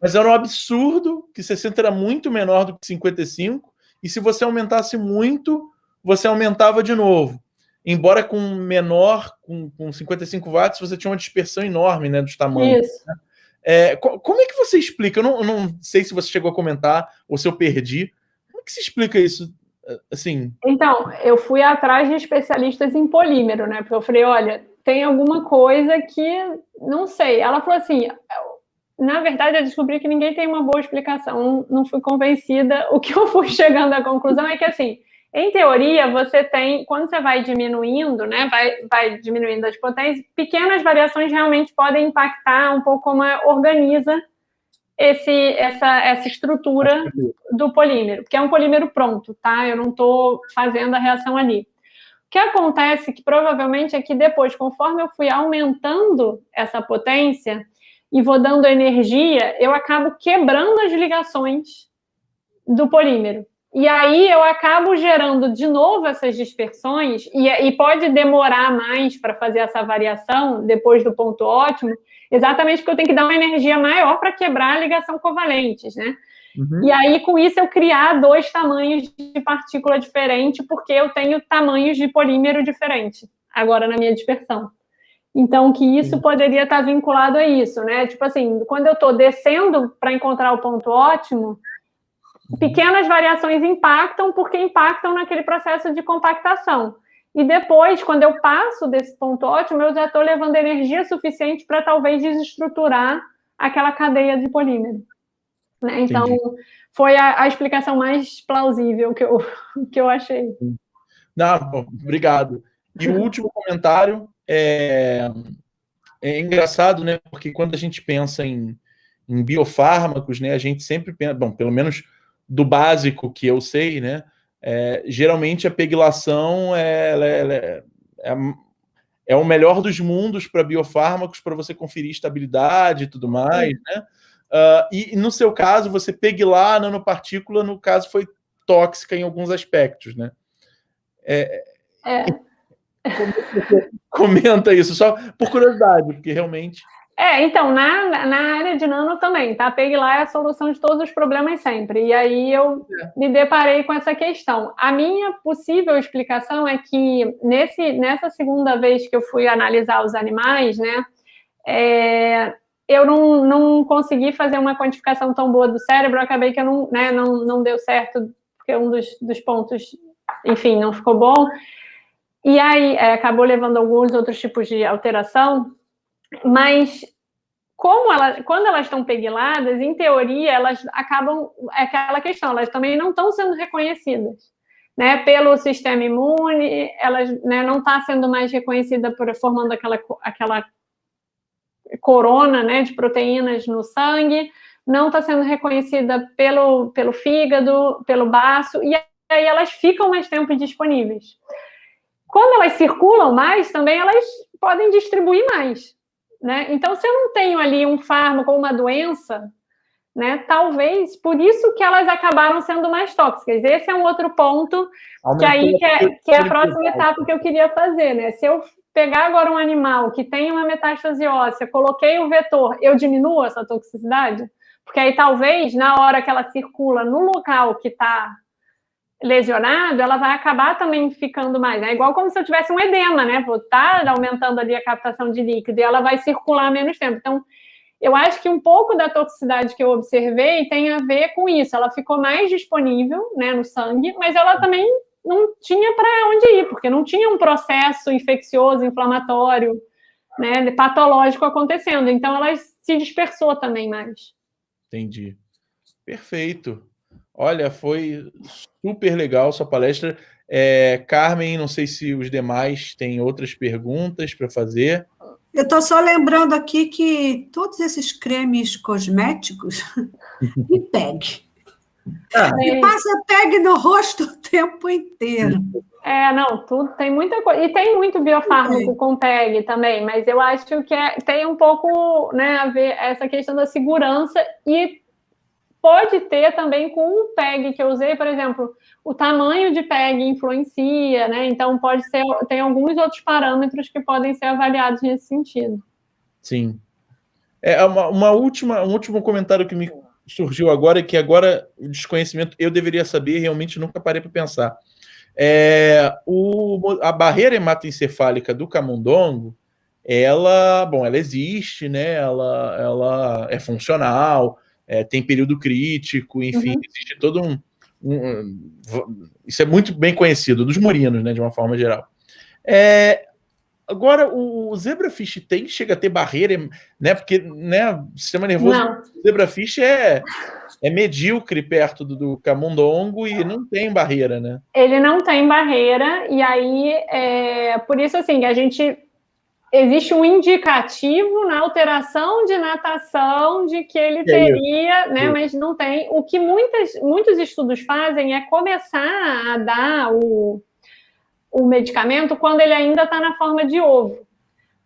mas era um absurdo que 60 era muito menor do que 55, e se você aumentasse muito, você aumentava de novo. Embora com menor, com 55 watts, você tinha uma dispersão enorme, né, dos tamanhos. Isso. Né? Como é que você explica? Eu não sei se você chegou a comentar ou se eu perdi. Como é que se explica isso? Assim... Então, eu fui atrás de especialistas em polímero, né? Porque eu falei, olha, tem alguma coisa que não sei. Ela falou assim, na verdade, eu descobri que ninguém tem uma boa explicação, não fui convencida. O que eu fui chegando à conclusão é que, assim, em teoria, você tem, quando você vai diminuindo, né, vai diminuindo as potências, pequenas variações realmente podem impactar um pouco como organiza essa estrutura do polímero, que é um polímero pronto, tá? Eu não estou fazendo a reação ali. O que acontece que provavelmente é que depois, conforme eu fui aumentando essa potência e vou dando energia, eu acabo quebrando as ligações do polímero. E aí eu acabo gerando de novo essas dispersões, e pode demorar mais para fazer essa variação depois do ponto ótimo, exatamente porque eu tenho que dar uma energia maior para quebrar a ligação covalentes, né? E aí, com isso, eu criar dois tamanhos de partícula diferente, porque eu tenho tamanhos de polímero diferente, agora na minha dispersão. Então, que isso poderia estar vinculado a isso, né? Tipo assim, quando eu estou descendo para encontrar o ponto ótimo, pequenas variações impactam, porque impactam naquele processo de compactação. E depois, quando eu passo desse ponto ótimo, eu já estou levando energia suficiente para talvez desestruturar aquela cadeia de polímero. Né? Então, foi a explicação mais plausível que eu achei. Não, bom, obrigado. E o último comentário é engraçado, né? Porque quando a gente pensa em biofármacos, né, a gente sempre pensa, bom, pelo menos do básico que eu sei, né? Geralmente a peglação é o melhor dos mundos para biofármacos, para você conferir estabilidade e tudo mais, né? E no seu caso, você peglar a nanopartícula, no caso, foi tóxica em alguns aspectos, né? Como você comenta isso? Só por curiosidade, porque realmente... Então, na área de nano também, tá? Peglar é a solução de todos os problemas sempre. E aí eu me deparei com essa questão. A minha possível explicação é que nessa segunda vez que eu fui analisar os animais, né, eu não consegui fazer uma quantificação tão boa do cérebro, acabei que não deu certo, porque um dos pontos, enfim, não ficou bom. E aí acabou levando a alguns outros tipos de alteração. Mas quando elas estão pegladas, em teoria, elas acabam, aquela questão, elas também não estão sendo reconhecidas, né, pelo sistema imune, elas, né, não está sendo mais reconhecida formando aquela corona, né, de proteínas no sangue, não está sendo reconhecida pelo fígado, pelo baço, e aí elas ficam mais tempo disponíveis. Quando elas circulam mais, também elas podem distribuir mais. Né? Então, se eu não tenho ali um fármaco ou uma doença, né, talvez, por isso que elas acabaram sendo mais tóxicas. Esse é um outro ponto que é a próxima etapa que eu queria fazer. Né? Se eu pegar agora um animal que tem uma metástase óssea, coloquei o vetor, eu diminuo essa toxicidade? Porque aí talvez, na hora que ela circula no local que está lesionado, ela vai acabar também ficando mais. É igual como se eu tivesse um edema, né? Vou estar aumentando ali a captação de líquido e ela vai circular menos tempo. Então, eu acho que um pouco da toxicidade que eu observei tem a ver com isso. Ela ficou mais disponível, né, no sangue, mas ela também não tinha para onde ir, porque não tinha um processo infeccioso, inflamatório, né, patológico acontecendo. Então, ela se dispersou também mais. Entendi. Perfeito. Olha, foi super legal sua palestra. Carmen, não sei se os demais têm outras perguntas para fazer. Eu estou só lembrando aqui que todos esses cremes cosméticos me PEG. E passa PEG no rosto o tempo inteiro. Não, tudo tem muita coisa. E tem muito biofármaco com PEG também, mas eu acho que tem um pouco, né, a ver essa questão da segurança, e pode ter também com o PEG que eu usei, por exemplo, o tamanho de PEG influencia, né? Então pode ser, tem alguns outros parâmetros que podem ser avaliados nesse sentido. Sim. Um último comentário que me surgiu agora, que agora o desconhecimento eu deveria saber, realmente nunca parei para pensar. A barreira hematoencefálica do camundongo, ela existe, né? Ela é funcional, tem período crítico, enfim, existe todo isso é muito bem conhecido dos murinos, né, de uma forma geral. Agora, o zebrafish chega a ter barreira, né? Porque, né, o sistema nervoso do zebrafish é medíocre perto do camundongo e não tem barreira, né? Ele não tem barreira, e aí, por isso, assim, existe um indicativo na alteração de natação de que ele teria, né, mas não tem. O que muitos estudos fazem é começar a dar o medicamento quando ele ainda está na forma de ovo,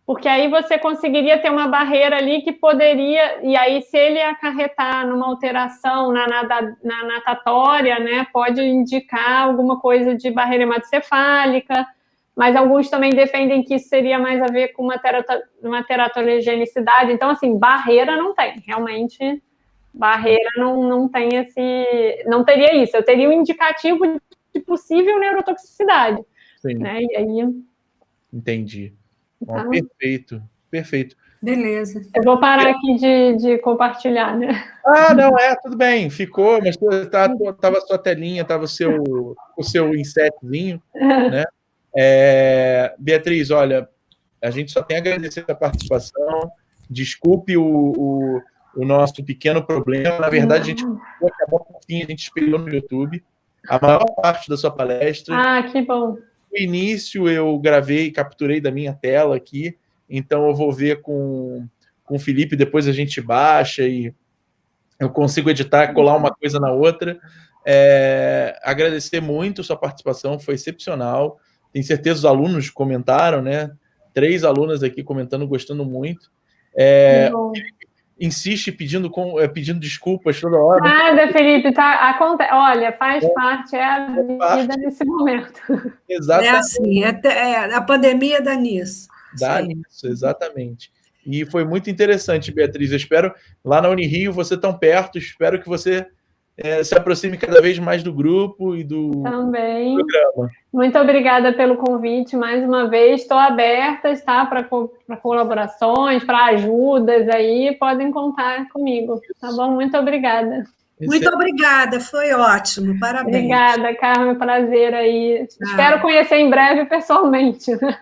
porque aí você conseguiria ter uma barreira ali que poderia, e aí se ele acarretar numa alteração na natatória, né, pode indicar alguma coisa de barreira hematocefálica, mas alguns também defendem que isso seria mais a ver com uma teratogenicidade. Então, assim, barreira não tem, realmente, barreira não tem não teria isso, eu teria um indicativo de possível neurotoxicidade. Sim. Né? E aí... Entendi. Tá. Bom, perfeito. Beleza. Eu vou parar aqui de compartilhar, né? Não, tudo bem, ficou, mas tava a sua telinha, tava o seu insetzinho, né? Beatriz, olha, a gente só tem a agradecer a participação, desculpe o nosso pequeno problema, na verdade a gente acabou um pouquinho, a gente espelhou no YouTube a maior parte da sua palestra. Que bom. No início eu gravei, capturei da minha tela aqui, então eu vou ver com o Felipe, depois a gente baixa e eu consigo editar, colar uma coisa na outra. Agradecer muito a sua participação, foi excepcional. Tenho certeza os alunos comentaram, né? 3 alunas aqui comentando, gostando muito. Insiste pedindo desculpas toda hora. Nada, Felipe, olha, faz parte, a vida nesse momento. Exatamente. Assim, a pandemia dá nisso. Dá nisso, exatamente. E foi muito interessante, Beatriz. Eu espero, lá na Unirio, você tão perto, espero que você se aproxime cada vez mais do grupo e do programa. Muito obrigada pelo convite, mais uma vez. Estou aberta, tá, para colaborações, para ajudas aí, podem contar comigo, tá bom? Muito obrigada. Muito obrigada, foi ótimo, parabéns. Obrigada, Carmen, prazer aí. Espero conhecer em breve pessoalmente. Né?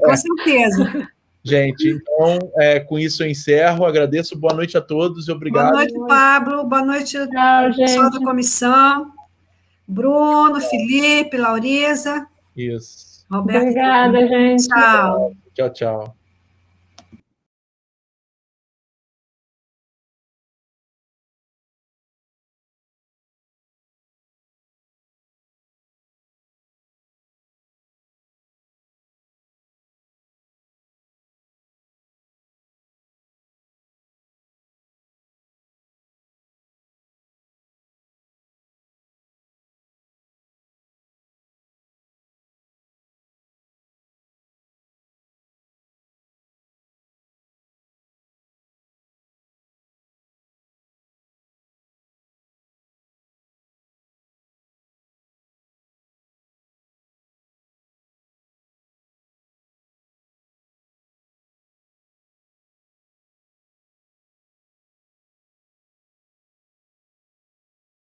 Com certeza. Gente, então, com isso eu encerro, agradeço, boa noite a todos e obrigado. Boa noite, Pablo, boa noite, pessoal da comissão, Bruno, Felipe, Laurisa. Isso. Roberto. Obrigada, gente. Tchau. Tchau, tchau.